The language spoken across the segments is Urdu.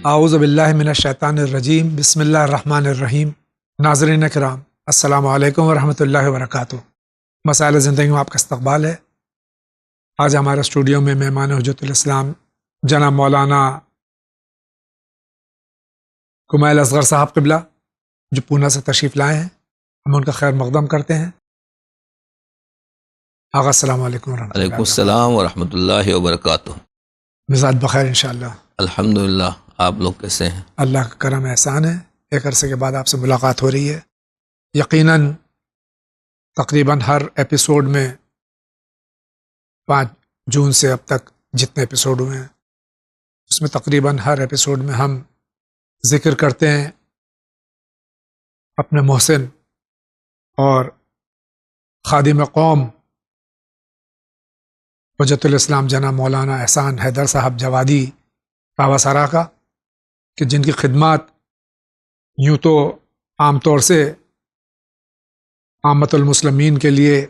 اعوذ باللہ من الشیطان الرجیم، بسم اللہ الرحمن الرحیم۔ ناظرین کرام، السلام علیکم ورحمۃ اللہ وبرکاتہ۔ مسائل زندگی میں آپ کا استقبال ہے۔ آج ہمارے اسٹوڈیو میں مہمان حجت الاسلام جناب مولانا کمیل اصغر صاحب قبلہ جو پونا سے تشریف لائے ہیں، ہم ان کا خیر مقدم کرتے ہیں۔ آغا السلام علیکم ورحمۃ اللہ۔ وعلیکم السلام ورحمۃ اللہ وبرکاتہ۔ مزاج بخیر انشاءاللہ۔ الحمدللہ، آپ لوگ کیسے ہیں؟ اللہ کا کرم احسان ہے، ایک عرصے کے بعد آپ سے ملاقات ہو رہی ہے۔ یقیناً تقریباً ہر ایپیسوڈ میں 5 جون سے اب تک جتنے ایپیسوڈ ہوئے ہیں اس میں تقریباً ہر ایپیسوڈ میں ہم ذکر کرتے ہیں اپنے محسن اور خادم قوم حجت الاسلام جناب مولانا احسان حیدر صاحب جوادی پاواسارا کا، کہ جن کی خدمات یوں تو عام طور سے عامت المسلمین کے لیے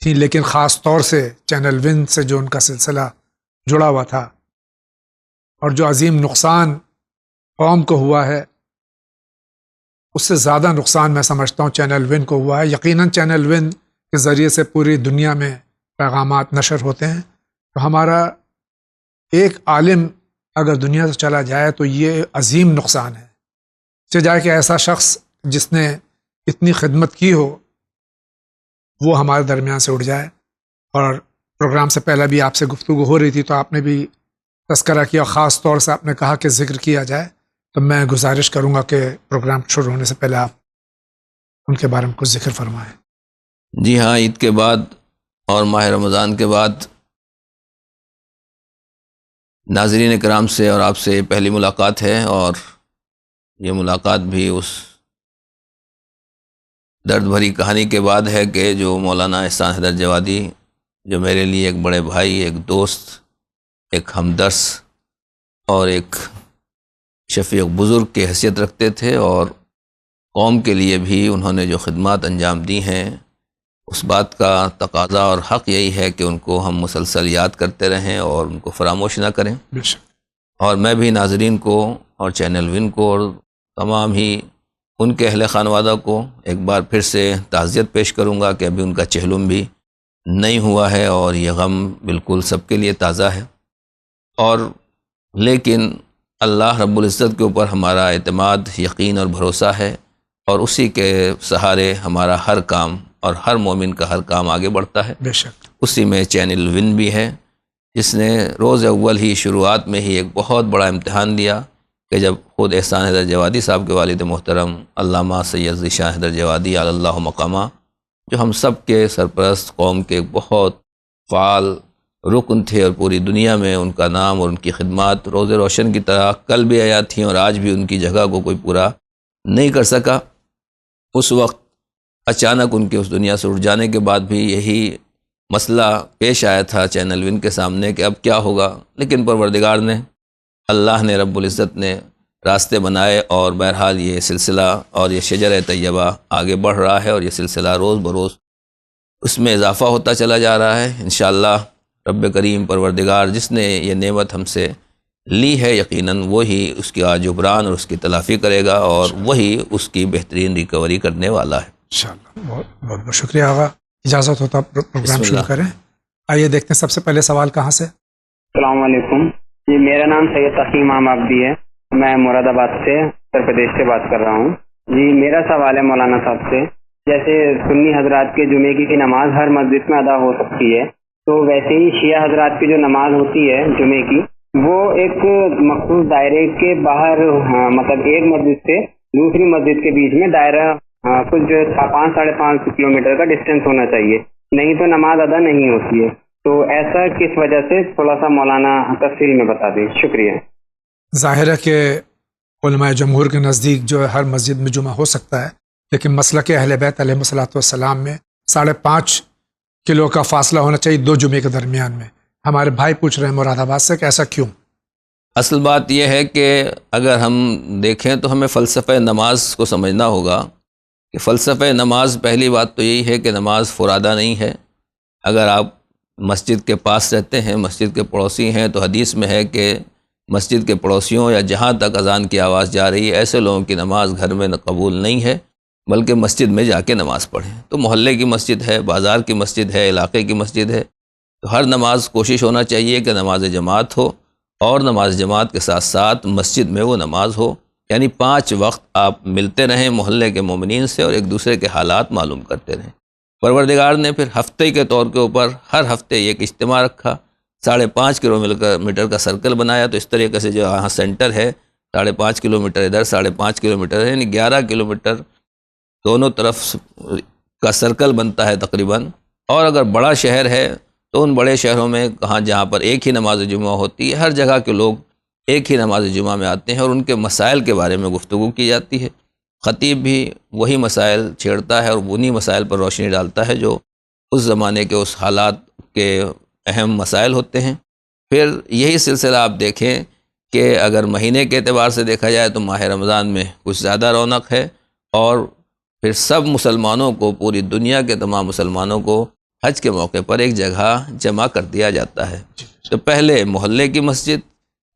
تھیں، لیکن خاص طور سے چینل ون سے جو ان کا سلسلہ جڑا ہوا تھا، اور جو عظیم نقصان قوم کو ہوا ہے اس سے زیادہ نقصان میں سمجھتا ہوں چینل ون کو ہوا ہے۔ یقیناً چینل ون کے ذریعے سے پوری دنیا میں پیغامات نشر ہوتے ہیں، تو ہمارا ایک عالم اگر دنیا سے چلا جائے تو یہ عظیم نقصان ہے۔ چہ جائے کہ ایسا شخص جس نے اتنی خدمت کی ہو وہ ہمارے درمیان سے اٹھ جائے۔ اور پروگرام سے پہلے بھی آپ سے گفتگو ہو رہی تھی تو آپ نے بھی تذکرہ کیا، خاص طور سے آپ نے کہا کہ ذکر کیا جائے، تو میں گزارش کروں گا کہ پروگرام شروع ہونے سے پہلے آپ ان کے بارے میں کچھ ذکر فرمائیں۔ جی ہاں، عید کے بعد اور ماہ رمضان کے بعد ناظرین کرام سے اور آپ سے پہلی ملاقات ہے، اور یہ ملاقات بھی اس درد بھری کہانی کے بعد ہے کہ جو مولانا احسان حیدر جوادی، جو میرے لیے ایک بڑے بھائی، ایک دوست، ایک ہمدرس اور ایک شفیق بزرگ کی حیثیت رکھتے تھے، اور قوم کے لیے بھی انہوں نے جو خدمات انجام دی ہیں، اس بات کا تقاضا اور حق یہی ہے کہ ان کو ہم مسلسل یاد کرتے رہیں اور ان کو فراموش نہ کریں۔ اور میں بھی ناظرین کو اور چینل ون کو اور تمام ہی ان کے اہل خانوادہ کو ایک بار پھر سے تعزیت پیش کروں گا کہ ابھی ان کا چہلم بھی نہیں ہوا ہے، اور یہ غم بالکل سب کے لیے تازہ ہے۔ اور لیکن اللہ رب العزت کے اوپر ہمارا اعتماد، یقین اور بھروسہ ہے، اور اسی کے سہارے ہمارا ہر کام اور ہر مومن کا ہر کام آگے بڑھتا ہے۔ بے شک اسی میں چینل ون بھی ہے، جس نے روز اول ہی شروعات میں ہی ایک بہت بڑا امتحان دیا کہ جب خود احسان حیدر جوادی صاحب کے والد محترم علامہ سید ذیشان حیدر جوادی علی اللہ مقامہ، جو ہم سب کے سرپرست، قوم کے ایک بہت فعال رکن تھے، اور پوری دنیا میں ان کا نام اور ان کی خدمات روز روشن کی طرح کل بھی آیا تھیں، اور آج بھی ان کی جگہ کو کوئی پورا نہیں کر سکا۔ اس وقت اچانک ان کے اس دنیا سے اٹھ جانے کے بعد بھی یہی مسئلہ پیش آیا تھا چینل ون کے سامنے کہ اب کیا ہوگا، لیکن پروردگار نے، اللہ نے، رب العزت نے راستے بنائے، اور بہرحال یہ سلسلہ اور یہ شجر طیبہ آگے بڑھ رہا ہے، اور یہ سلسلہ روز بروز اس میں اضافہ ہوتا چلا جا رہا ہے۔ انشاءاللہ رب کریم پروردگار جس نے یہ نعمت ہم سے لی ہے، یقیناً وہی اس کی جبران اور اس کی تلافی کرے گا، اور وہی اس کی بہترین ریکوری کرنے والا ہے انشاءاللہ۔ بہت بہت شکریہ آغا، اجازت ہوتا پروگرام بسم شروع اللہ۔ کریں۔ آئیے دیکھتے ہیں سب سے پہلے سوال کہاں سے۔ السلام علیکم جی، میرا نام سید تقی امام عبدی ہے، میں مراد آباد سے اتر پردیش سے بات کر رہا ہوں۔ جی میرا سوال ہے مولانا صاحب سے، جیسے سنی حضرات کے جمعے کی نماز ہر مسجد میں ادا ہو سکتی ہے، تو ویسے ہی شیعہ حضرات کی جو نماز ہوتی ہے جمعے کی، وہ ایک مخصوص دائرے کے باہر، مطلب ایک مسجد سے دوسری مسجد کے بیچ میں دائرہ کچھ جو 5-5.5 کلومیٹر کا ڈسٹینس ہونا چاہیے، نہیں تو نماز ادا نہیں ہوتی ہے۔ تو ایسا کس وجہ سے، تھوڑا سا مولانا تفصیل میں بتا دیں، شکریہ۔ ظاہر ہے کہ علماء جمہور کے نزدیک جو ہے ہر مسجد میں جمعہ ہو سکتا ہے، لیکن مسلک اہل بیت علیہ الصلوۃ والسلام میں 5.5 کلو کا فاصلہ ہونا چاہیے 2 جمعے کے درمیان میں۔ ہمارے بھائی پوچھ رہے ہیں مراد آباد سے کہ ایسا کیوں؟ اصل بات یہ ہے کہ اگر ہم دیکھیں تو ہمیں فلسفہ نماز کو سمجھنا ہوگا کہ فلسفہ نماز، پہلی بات تو یہی ہے کہ نماز فرادہ نہیں ہے۔ اگر آپ مسجد کے پاس رہتے ہیں، مسجد کے پڑوسی ہیں، تو حدیث میں ہے کہ مسجد کے پڑوسیوں یا جہاں تک اذان کی آواز جا رہی ہے ایسے لوگوں کی نماز گھر میں قبول نہیں ہے، بلکہ مسجد میں جا کے نماز پڑھیں۔ تو محلے کی مسجد ہے، بازار کی مسجد ہے، علاقے کی مسجد ہے، تو ہر نماز کوشش ہونا چاہیے کہ نماز جماعت ہو، اور نماز جماعت کے ساتھ ساتھ مسجد میں وہ نماز ہو، یعنی 5 وقت آپ ملتے رہیں محلے کے مومنین سے اور ایک دوسرے کے حالات معلوم کرتے رہیں۔ پروردگار نے پھر ہفتے کے طور کے اوپر ہر ہفتے ایک اجتماع رکھا، 5.5 کلومیٹر کا سرکل بنایا، تو اس طریقے سے جو یہاں سینٹر ہے 5.5 کلومیٹر ادھر 5.5 کلومیٹر ہے، یعنی 11 کلومیٹر دونوں طرف کا سرکل بنتا ہے تقریباً۔ اور اگر بڑا شہر ہے تو ان بڑے شہروں میں جہاں پر ایک ہی نماز جمعہ ہوتی ہے، ہر جگہ کے لوگ ایک ہی نماز جمعہ میں آتے ہیں اور ان کے مسائل کے بارے میں گفتگو کی جاتی ہے۔ خطیب بھی وہی مسائل چھیڑتا ہے اور انہی مسائل پر روشنی ڈالتا ہے جو اس زمانے کے اس حالات کے اہم مسائل ہوتے ہیں۔ پھر یہی سلسلہ آپ دیکھیں کہ اگر مہینے کے اعتبار سے دیکھا جائے تو ماہ رمضان میں کچھ زیادہ رونق ہے، اور پھر سب مسلمانوں کو، پوری دنیا کے تمام مسلمانوں کو حج کے موقع پر ایک جگہ جمع کر دیا جاتا ہے۔ تو پہلے محلے کی مسجد،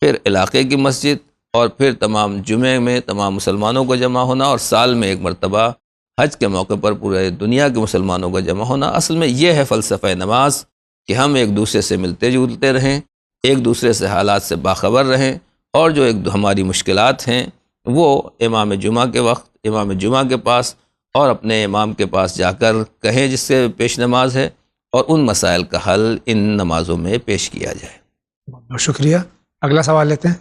پھر علاقے کی مسجد، اور پھر تمام جمعے میں تمام مسلمانوں کو جمع ہونا، اور سال میں ایک مرتبہ حج کے موقع پر پورے دنیا کے مسلمانوں کو جمع ہونا۔ اصل میں یہ ہے فلسفہ نماز کہ ہم ایک دوسرے سے ملتے جلتے رہیں، ایک دوسرے سے حالات سے باخبر رہیں، اور جو ایک ہماری مشکلات ہیں وہ امام جمعہ کے وقت امام جمعہ کے پاس اور اپنے امام کے پاس جا کر کہیں جس سے پیش نماز ہے، اور ان مسائل کا حل ان نمازوں میں پیش کیا جائے۔ بہت بہت شکریہ۔ اگلا سوال لیتے ہیں۔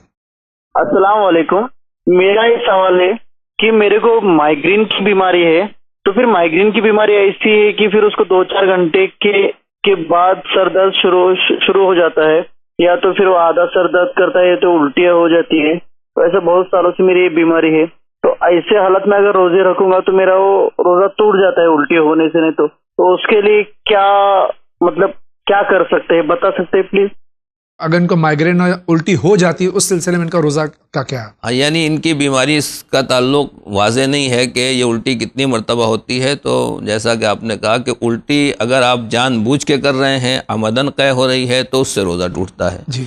السلام علیکم، میرا یہ سوال ہے کہ میرے کو مائیگرین کی بیماری ہے، تو پھر مائیگرین کی بیماری ایسی ہے کہ پھر اس کو 2-4 گھنٹے کے بعد سر درد شروع ہو جاتا ہے، یا تو پھر وہ آدھا سر درد کرتا ہے تو الٹیاں ہو جاتی ہیں۔ تو ایسے بہت سالوں سے میری یہ بیماری ہے، تو ایسے حالت میں اگر روزے رکھوں گا تو میرا وہ روزہ ٹوٹ جاتا ہے الٹی ہونے سے، نہیں تو اس کے لیے کیا کر سکتے ہیں، بتا سکتے ہیں پلیز؟ اگر ان کو مائیگرین الٹی ہو جاتی ہے اس سلسلے میں ان کا روزہ کا کیا ہے؟ یعنی ان کی بیماری اس کا تعلق واضح نہیں ہے کہ یہ الٹی کتنی مرتبہ ہوتی ہے، تو جیسا کہ آپ نے کہا کہ الٹی اگر آپ جان بوجھ کے کر رہے ہیں، آمدن قے ہو رہی ہے، تو اس سے روزہ ٹوٹتا ہے۔ جی،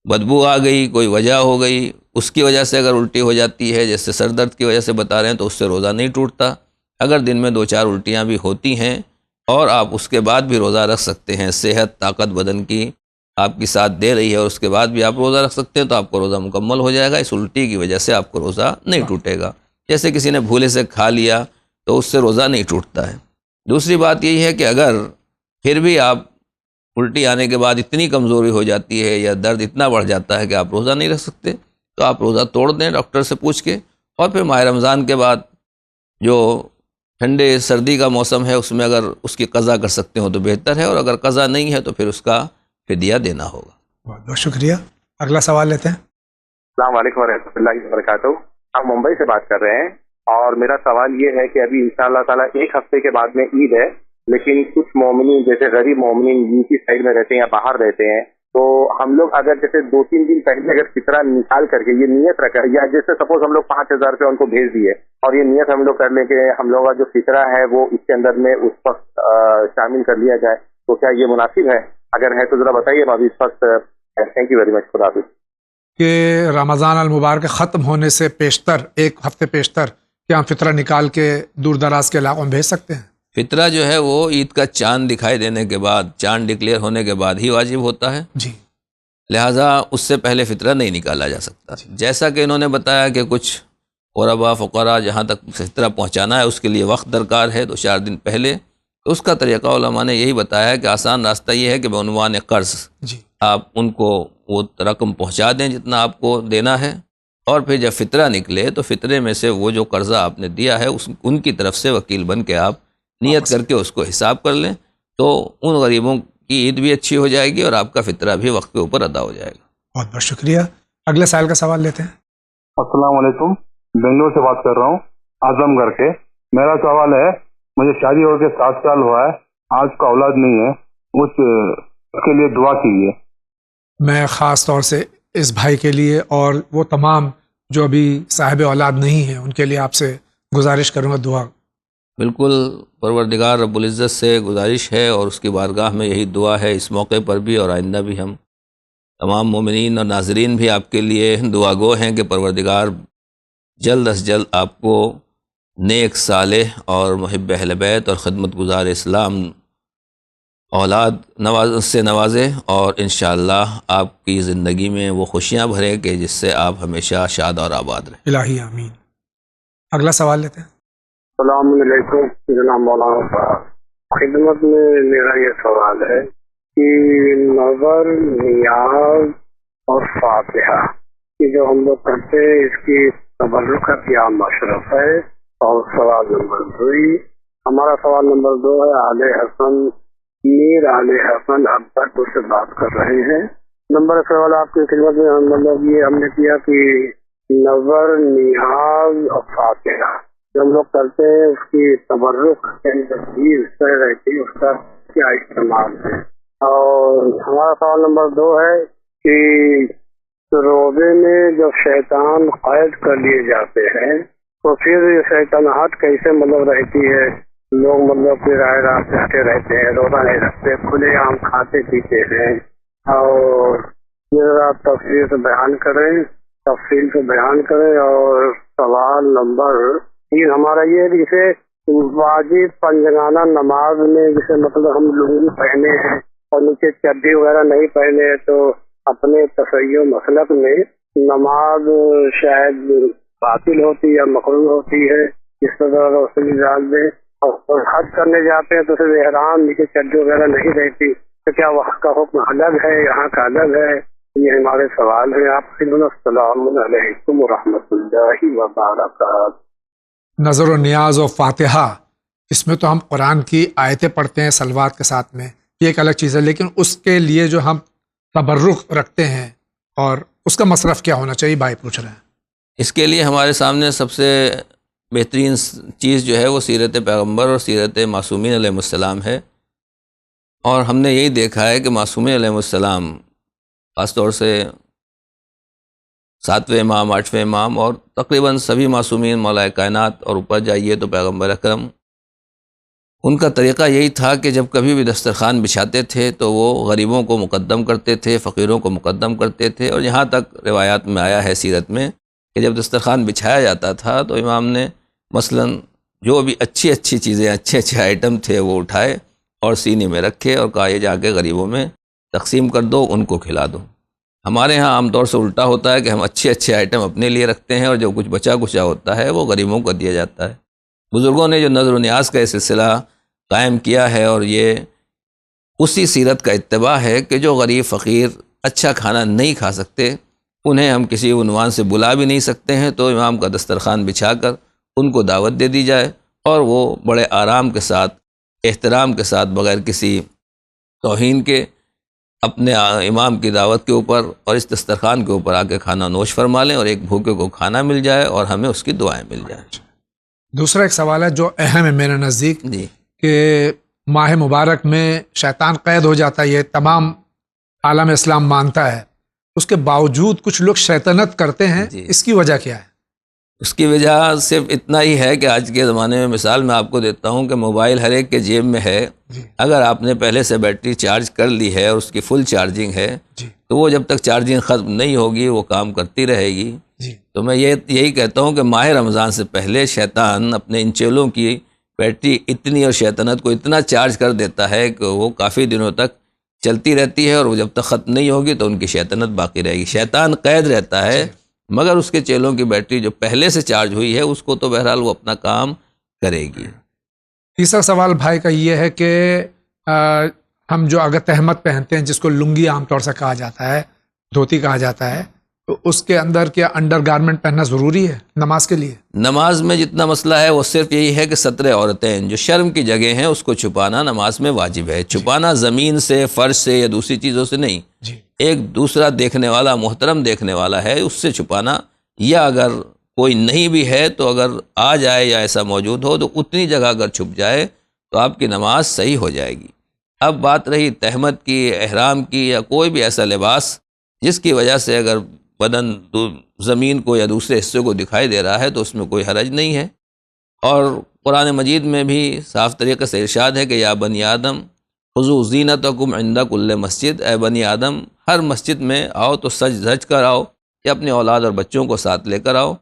بدبو آ گئی، کوئی وجہ ہو گئی، اس کی وجہ سے اگر الٹی ہو جاتی ہے، جیسے سر درد کی وجہ سے بتا رہے ہیں، تو اس سے روزہ نہیں ٹوٹتا۔ اگر دن میں 2-4 الٹیاں بھی ہوتی ہیں اور آپ اس کے بعد بھی روزہ رکھ سکتے ہیں، صحت طاقت بدن کی آپ کی ساتھ دے رہی ہے اور اس کے بعد بھی آپ روزہ رکھ سکتے ہیں، تو آپ کو روزہ مکمل ہو جائے گا۔ اس الٹی کی وجہ سے آپ کو روزہ نہیں ٹوٹے گا۔ جیسے کسی نے بھولے سے کھا لیا تو اس سے روزہ نہیں ٹوٹتا ہے۔ دوسری بات یہی ہے کہ اگر پھر بھی آپ الٹی آنے کے بعد اتنی کمزوری ہو جاتی ہے یا درد اتنا بڑھ جاتا ہے کہ آپ روزہ نہیں رکھ سکتے، تو آپ روزہ توڑ دیں ڈاکٹر سے پوچھ کے، اور پھر ماہ رمضان کے بعد جو ٹھنڈے سردی کا موسم ہے اس میں اگر اس کی قضا کر سکتے ہو تو بہتر ہے، اور اگر قضا نہیں ہے تو پھر اس کا فدیہ دینا ہوگا۔ بہت بہت شکریہ۔ اگلا سوال لیتے ہیں۔ السلام علیکم ورحمۃ اللہ وبرکاتہ۔ ہم ممبئی سے بات کر رہے ہیں، اور میرا سوال یہ ہے کہ ابھی انشاءاللہ تعالیٰ 1 ہفتے کے بعد میں عید ہے، لیکن کچھ مومنین جیسے غریب مومنین کی سائڈ میں رہتے ہیں یا باہر رہتے ہیں، تو ہم لوگ اگر جیسے 2-3 دن پہلے اگر فطرہ نکال کر کے یہ نیت رکھا، یا جیسے سپوز ہم لوگ 5,000 روپے ان کو بھیج دیے، اور یہ نیت ہم لوگ کر لیں کہ ہم لوگ کا جو فطرہ ہے وہ اس کے اندر میں اس وقت شامل کر لیا جائے، تو کیا یہ مناسب ہے؟ اگر ہے تو ذرا بتائیے ابھی اس وقت۔ تھینک یو ویری مچ، خدا حافظ۔ کہ رمضان المبارک ختم ہونے سے پیشتر 1 ہفتے پیشتر کیا ہم فطرہ نکال کے دور دراز کے علاقوں میں بھیج سکتے ہیں؟ فطرہ جو ہے وہ عید کا چاند دکھائی دینے کے بعد، چاند ڈکلیئر ہونے کے بعد ہی واجب ہوتا ہے، جی، لہٰذا اس سے پہلے فطرہ نہیں نکالا جا سکتا۔ جیسا کہ انہوں نے بتایا کہ کچھ غربا فقراء جہاں تک فطرہ پہنچانا ہے اس کے لیے وقت درکار ہے، 2-4 دن پہلے، تو اس کا طریقہ علماء نے یہی بتایا ہے کہ آسان راستہ یہ ہے کہ بعنوان قرض جی، آپ ان کو وہ رقم پہنچا دیں جتنا آپ کو دینا ہے، اور پھر جب فطرہ نکلے تو فطرے میں سے وہ جو قرضہ آپ نے دیا ہے ان کی طرف سے وکیل بن کے آپ نیت کر کے اس کو حساب کر لیں، تو ان غریبوں کی عید بھی اچھی ہو جائے گی اور آپ کا فطرہ بھی وقت کے اوپر ادا ہو جائے گا۔ بہت بہت شکریہ۔ اگلے سائل کا سوال لیتے ہیں۔ السلام علیکم، بنگلور سے بات کر رہا ہوں، اعظم گڑھ کے۔ میرا سوال ہے، مجھے شادی ہو کے 7 سال ہوا ہے، آج کا اولاد نہیں ہے، اس کے لیے دعا کیجیے۔ میں خاص طور سے اس بھائی کے لیے اور وہ تمام جو ابھی صاحب اولاد نہیں ہیں ان کے لیے آپ سے گزارش کروں گا دعا۔ بالکل، پروردگار رب العزت سے گزارش ہے اور اس کی بارگاہ میں یہی دعا ہے اس موقع پر بھی اور آئندہ بھی ہم تمام مومنین اور ناظرین بھی آپ کے لیے دعا گو ہیں کہ پروردگار جلد از جلد آپ کو نیک صالح اور محب اہل بیت اور خدمت گزار اسلام اولاد سے نوازے، اور انشاءاللہ آپ کی زندگی میں وہ خوشیاں بھرے کہ جس سے آپ ہمیشہ شاد اور آباد رہیں۔ الہی آمین۔ اگلا سوال لیتے ہیں۔ السلام علیکم جناب مولانا صاحب، خدمت میں میرا یہ سوال ہے کہ نظر، نیاز اور فاتحہ یہ جو ہم لوگ کرتے ہیں اس کی تبرک کا کیا مشرف ہے؟ اور سوال نمبر 2، ہمارا سوال نمبر 2 ہے آل حسن، میر آل حسن اب سے بات کر رہے ہیں۔ نمبر سوال آپ کی خدمت میں ہم نے کیا کہ نظر، نیاز اور فاتحہ جو ہم لوگ کرتے ہیں اس کی تبرک رہتی ہے، اس کا کیا استعمال ہے؟ اور ہمارا سوال نمبر 2 ہے کہ روزے میں جو شیطان قید کر لیے جاتے ہیں تو پھر یہ شیطانات کیسے رہتی ہے؟ لوگ کہ رائے راست رہتے رہتے ہیں، روزہ نہیں رکھتے، کھلے عام کھاتے پیتے ہیں، اور یہ آپ تفصیل سے بیان کریں۔ اور سوال نمبر 3 ہمارا یہ ہے کہ جسے واجب پنجگانہ نماز میں جسے ہم لنگی پہنے ہیں اور نیچے چڈی وغیرہ نہیں پہنے ہیں، تو اپنے تشیع مسلک میں نماز شاید باطل ہوتی یا مقروض ہوتی ہے، اس طرح روشنی ڈال دیں۔ اور حج کرنے جاتے ہیں تو صرف احرام، نیچے چڈی وغیرہ نہیں رہتی، تو کیا وہاں کا حکم الگ ہے، یہاں کا الگ ہے؟ یہ ہمارے سوال ہیں آپ سے۔ السلام علیکم ورحمۃ اللہ وبرکاتہ۔ نظر و نیاز و فاتحہ، اس میں تو ہم قرآن کی آیتیں پڑھتے ہیں صلوات کے ساتھ میں، یہ ایک الگ چیز ہے، لیکن اس کے لیے جو ہم تبرک رکھتے ہیں اور اس کا مصرف کیا ہونا چاہیے، بھائی پوچھ رہے ہیں۔ اس کے لیے ہمارے سامنے سب سے بہترین چیز جو ہے وہ سیرت پیغمبر اور سیرت معصومین علیہ السلام ہے، اور ہم نے یہی دیکھا ہے کہ معصومین علیہ السلام خاص طور سے 7ویں امام، 8ویں امام اور تقریباً سبھی معصومین مولا کائنات، اور اوپر جائیے تو پیغمبر اکرم، ان کا طریقہ یہی تھا کہ جب کبھی بھی دسترخوان بچھاتے تھے تو وہ غریبوں کو مقدم کرتے تھے، فقیروں کو مقدم کرتے تھے، اور یہاں تک روایات میں آیا ہے سیرت میں کہ جب دسترخوان بچھایا جاتا تھا تو امام نے مثلاً جو بھی اچھی چیزیں، اچھے آئٹم تھے وہ اٹھائے اور سینے میں رکھے اور کہا یہ جا کے غریبوں میں تقسیم کر دو، ان کو کھلا دو۔ ہمارے ہاں عام طور سے الٹا ہوتا ہے کہ ہم اچھے آئٹم اپنے لیے رکھتے ہیں اور جو کچھ بچا کچا ہوتا ہے وہ غریبوں کو دیا جاتا ہے۔ بزرگوں نے جو نظر و نیاز کا یہ سلسلہ قائم کیا ہے، اور یہ اسی سیرت کا اتباع ہے کہ جو غریب فقیر اچھا کھانا نہیں کھا سکتے، انہیں ہم کسی عنوان سے بلا بھی نہیں سکتے ہیں، تو امام کا دسترخوان بچھا کر ان کو دعوت دے دی جائے، اور وہ بڑے آرام کے ساتھ، احترام کے ساتھ، بغیر کسی توہین کے اپنے امام کی دعوت کے اوپر اور اس دسترخوان کے اوپر آ کے کھانا نوش فرما لیں، اور ایک بھوکے کو کھانا مل جائے اور ہمیں اس کی دعائیں مل جائیں۔ دوسرا ایک سوال ہے جو اہم ہے میرے نزدیک، جی، کہ ماہ مبارک میں شیطان قید ہو جاتا ہے، یہ تمام عالم اسلام مانتا ہے، اس کے باوجود کچھ لوگ شیطنت کرتے ہیں، جی، اس کی وجہ کیا ہے؟ اس کی وجہ صرف اتنا ہی ہے کہ آج کے زمانے میں مثال میں آپ کو دیتا ہوں کہ موبائل ہر ایک کے جیب میں ہے، اگر آپ نے پہلے سے بیٹری چارج کر لی ہے اور اس کی فل چارجنگ ہے تو وہ جب تک چارجنگ ختم نہیں ہوگی وہ کام کرتی رہے گی۔ تو میں یہی کہتا ہوں کہ ماہ رمضان سے پہلے شیطان اپنے ان چیلوں کی بیٹری اتنی اور شیطنت کو اتنا چارج کر دیتا ہے کہ وہ کافی دنوں تک چلتی رہتی ہے، اور وہ جب تک ختم نہیں ہوگی تو ان کی شیطنت باقی رہے گی۔ شیطان قید رہتا ہے، مگر اس کے چیلوں کی بیٹری جو پہلے سے چارج ہوئی ہے اس کو تو بہرحال وہ اپنا کام کرے گی۔ تیسرا سوال بھائی کا یہ ہے کہ ہم جو اگر تہمت پہنتے ہیں، جس کو لنگی عام طور سے کہا جاتا ہے، دھوتی کہا جاتا ہے، تو اس کے اندر کیا انڈر گارمنٹ پہننا ضروری ہے نماز کے لیے؟ نماز میں جتنا مسئلہ ہے وہ صرف یہی ہے کہ ستر عورتیں جو شرم کی جگہ ہیں اس کو چھپانا نماز میں واجب ہے۔ چھپانا زمین سے، فرش سے یا دوسری چیزوں سے نہیں، ایک دوسرا دیکھنے والا، محترم دیکھنے والا ہے، اس سے چھپانا، یا اگر کوئی نہیں بھی ہے تو اگر آ جائے یا ایسا موجود ہو تو اتنی جگہ اگر چھپ جائے تو آپ کی نماز صحیح ہو جائے گی۔ اب بات رہی تہمت کی، احرام کی، یا کوئی بھی ایسا لباس جس کی وجہ سے اگر بدن زمین کو یا دوسرے حصے کو دکھائی دے رہا ہے تو اس میں کوئی حرج نہیں ہے، اور قرآن مجید میں بھی صاف طریقے سے ارشاد ہے کہ یا بنی آدم خذوا زینتکم عند کل مسجد، اے بنی آدم ہر مسجد میں آؤ تو سج دھج کر آؤ، یا اپنی اولاد اور بچوں کو ساتھ لے کر آؤ۔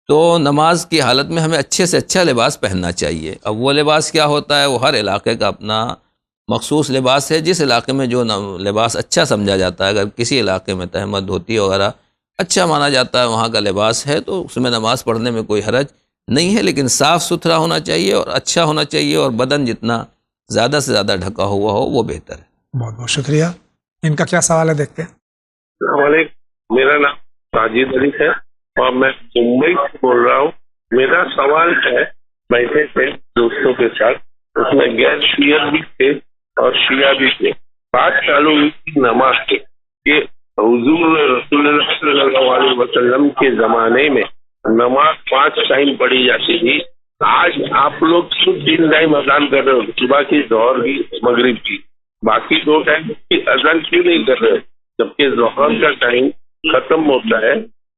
تو نماز کی حالت میں ہمیں اچھے سے اچھا لباس پہننا چاہیے۔ اب وہ لباس کیا ہوتا ہے، وہ ہر علاقے کا اپنا مخصوص لباس ہے۔ جس علاقے میں جو لباس اچھا سمجھا جاتا ہے، اگر کسی علاقے میں تہمت دھوتی وغیرہ اچھا مانا جاتا ہے، وہاں کا لباس ہے، تو اس میں نماز پڑھنے میں کوئی حرج نہیں ہے، لیکن صاف ستھرا ہونا چاہیے اور اچھا ہونا چاہیے، اور بدن جتنا زیادہ سے زیادہ ڈھکا ہوا ہو وہ بہتر ہے۔ بہت بہت شکریہ۔ ان کا کیا سوال ہے دیکھتے ہیں۔ السلام علیکم، میرا نام ساجد علی ہے اور میں ممبئی سے بول رہا ہوں۔ میرا سوال ہے، بیٹھے تھے دوستوں کے ساتھ، اس میں غیر شیعہ بھی تھے اور شیعہ بھی تھے، بات چالو ہوئی تھی نماز کے کہ حضور رسول اللہ صلی اللہ علیہ وسلم کے زمانے میں نماز 5 ٹائم پڑھی جاتی تھی، آج آپ لوگ صرف 3 ٹائم اذان کر رہے ہو، صبح کی، ظہر کی، مغرب کی، باقی 2 ٹائم کی اذان کیوں نہیں کر رہے، جبکہ ظہر کا ٹائم ختم ہوتا ہے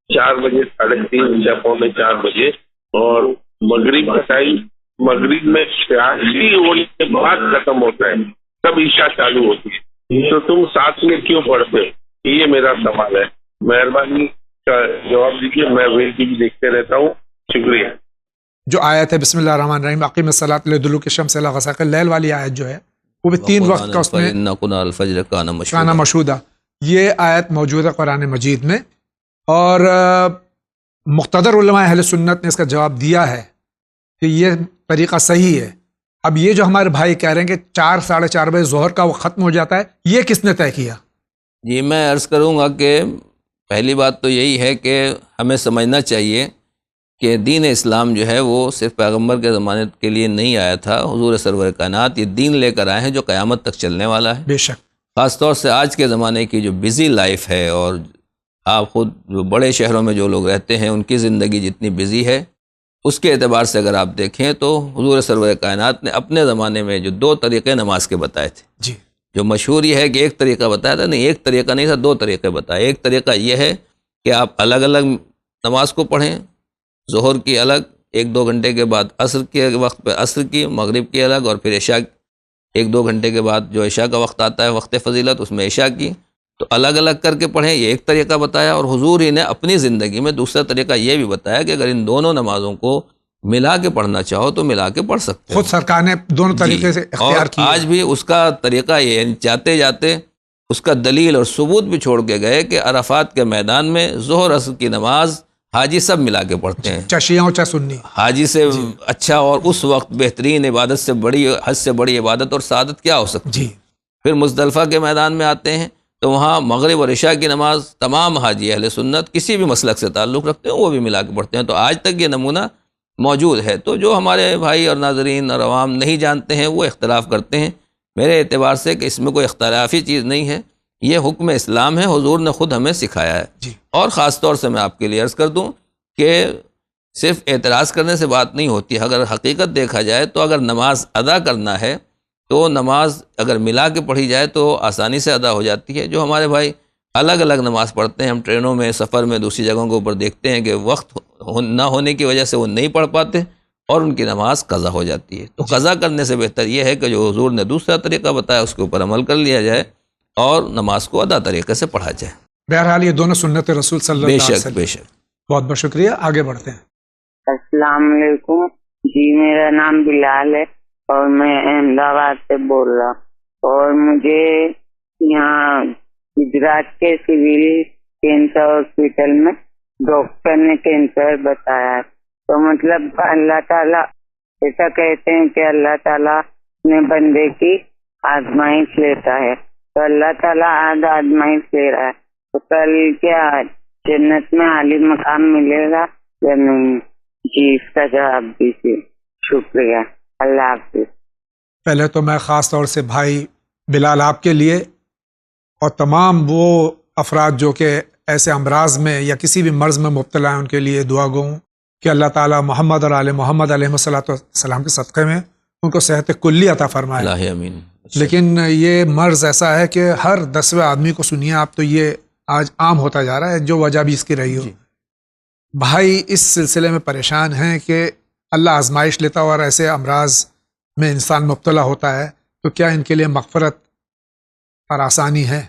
4 بجے، 3:30 یا 3:45 بجے، اور مغرب کا ٹائم مغرب میں شاہی ہونے کے بعد ختم ہوتا ہے، تب عشاء چالو ہوتی ہے، تو تم ساتھ میں کیوں پڑھتے ہو؟ یہ میرا سوال ہے، مہربانی کا جواب دیجیے، میں ویڈیو بھی دیکھتے رہتا ہوں، شکریہ۔ جو آیت ہے بسم اللہ الرحمن الرحیم اقیم الصلاۃ لدلوک الشمس الی غساق اللیل والی آیت جو ہے وہ بھی 3 وقت کا اس میں قرآن الفجر کان کانا مشہودہ، یہ آیت موجود ہے قرآن مجید میں، اور مقتدر علماء اہل سنت نے اس کا جواب دیا ہے کہ یہ طریقہ صحیح ہے۔ اب یہ جو ہمارے بھائی کہہ رہے ہیں کہ 4 ساڑھے 4 بجے ظہر کا وہ ختم ہو جاتا ہے، یہ کس نے طے کیا؟ جی میں عرض کروں گا کہ پہلی بات تو یہی ہے کہ ہمیں سمجھنا چاہیے کہ دین اسلام جو ہے وہ صرف پیغمبر کے زمانے کے لیے نہیں آیا تھا، حضور سرور کائنات یہ دین لے کر آئے ہیں جو قیامت تک چلنے والا ہے۔ بے شک، خاص طور سے آج کے زمانے کی جو بزی لائف ہے، اور آپ خود جو بڑے شہروں میں جو لوگ رہتے ہیں ان کی زندگی جتنی بزی ہے، اس کے اعتبار سے اگر آپ دیکھیں تو حضور سرور کائنات نے اپنے زمانے میں جو 2 طریقے نماز کے بتائے تھے، جی، جو مشہور یہ ہے کہ ایک طریقہ بتایا تھا، نہیں ایک طریقہ نہیں تھا، 2 طریقے بتائے۔ ایک طریقہ یہ ہے کہ آپ الگ الگ نماز کو پڑھیں، ظہر کی الگ 1-2 گھنٹے کے بعد، عصر کے وقت پہ عصر کی، مغرب کی الگ، اور پھر عشاء 1-2 گھنٹے کے بعد جو عشاء کا وقت آتا ہے وقت فضیلت، اس میں عشاء کی، تو الگ الگ کر کے پڑھیں، یہ ایک طریقہ بتایا۔ اور حضور ہی نے اپنی زندگی میں دوسرا طریقہ یہ بھی بتایا کہ اگر ان دونوں نمازوں کو ملا کے پڑھنا چاہو تو ملا کے پڑھ سکتے ہو۔ خود سرکار نے دونوں طریقے سے اختیار کیا، آج بھی اس کا طریقہ یہ ہے، جاتے جاتے اس کا دلیل اور ثبوت بھی چھوڑ کے گئے کہ عرفات کے میدان میں ظہر عصر کی نماز حاجی سب ملا کے پڑھتے ہیں، چاہے شیعہ ہو چاہے سنی، حاجی سے اچھا اور اس وقت بہترین عبادت سے بڑی، حج سے بڑی عبادت اور سعادت کیا ہو سکتی جی۔ پھر مزدلفہ کے میدان میں آتے ہیں تو وہاں مغرب اور عشاء کی نماز تمام حاجی اہل سنت کسی بھی مسلک سے تعلق رکھتے ہیں وہ بھی ملا کے پڑھتے ہیں، تو آج تک یہ نمونہ موجود ہے۔ تو جو ہمارے بھائی اور ناظرین اور عوام نہیں جانتے ہیں وہ اختلاف کرتے ہیں، میرے اعتبار سے کہ اس میں کوئی اختلافی چیز نہیں ہے، یہ حکم اسلام ہے، حضور نے خود ہمیں سکھایا ہے۔ جی۔ اور خاص طور سے میں آپ کے لیے عرض کر دوں کہ صرف اعتراض کرنے سے بات نہیں ہوتی، اگر حقیقت دیکھا جائے تو اگر نماز ادا کرنا ہے تو نماز اگر ملا کے پڑھی جائے تو آسانی سے ادا ہو جاتی ہے۔ جو ہمارے بھائی الگ الگ نماز پڑھتے ہیں، ہم ٹرینوں میں، سفر میں، دوسری جگہوں کے اوپر دیکھتے ہیں کہ وقت نہ ہونے کی وجہ سے وہ نہیں پڑھ پاتے اور ان کی نماز قضا ہو جاتی ہے۔ تو قضا کرنے سے بہتر یہ ہے کہ جو حضور نے دوسرا طریقہ بتایا اس کے اوپر عمل کر لیا جائے اور نماز کو ادا طریقے سے پڑھا جائے۔ بہرحال یہ دونوں سنت رسول صلی اللہ بے علیہ شک وسلم۔ بے شک۔ بہت بہت شکریہ، آگے بڑھتے ہیں۔ السلام علیکم جی، میرا نام بلال ہے اور میں احمد آباد سے بول رہا ہوں، اور مجھے یہاں گجرات کے سول کینسر ہاسپٹل میں ڈاکٹر نے کینسر بتایا ہے، تو مطلب اللہ تعالیٰ ایسا کہتے ہیں کہ اللہ تعالیٰ نے بندے کی آزمائش لیتا ہے، تو اللہ تعالیٰ آج آزمائش لے رہا ہے، تو کل کیا جنت میں عالی مقام ملے گا یا نہیں؟ جی اس کا جواب دیجیے، شکریہ، اللہ حافظ۔ پہلے تو میں خاص طور سے بھائی بلال آپ کے لیے اور تمام وہ افراد جو کہ ایسے امراض میں یا کسی بھی مرض میں مبتلا ہیں ان کے لیے دعا گو ہوں کہ اللہ تعالیٰ محمد اور آل محمد علیہ السلام کے صدقے میں ان کو صحت کلی عطا فرمائے۔ اللہ آمین۔ لیکن یہ مرض ایسا ہے کہ ہر 10ویں آدمی کو سنیے آپ، تو یہ آج عام ہوتا جا رہا ہے، جو وجہ بھی اس کی رہی ہو۔ بھائی اس سلسلے میں پریشان ہیں کہ اللہ آزمائش لیتا اور ایسے امراض میں انسان مبتلا ہوتا ہے تو کیا ان کے لیے مغفرت اور آسانی ہے؟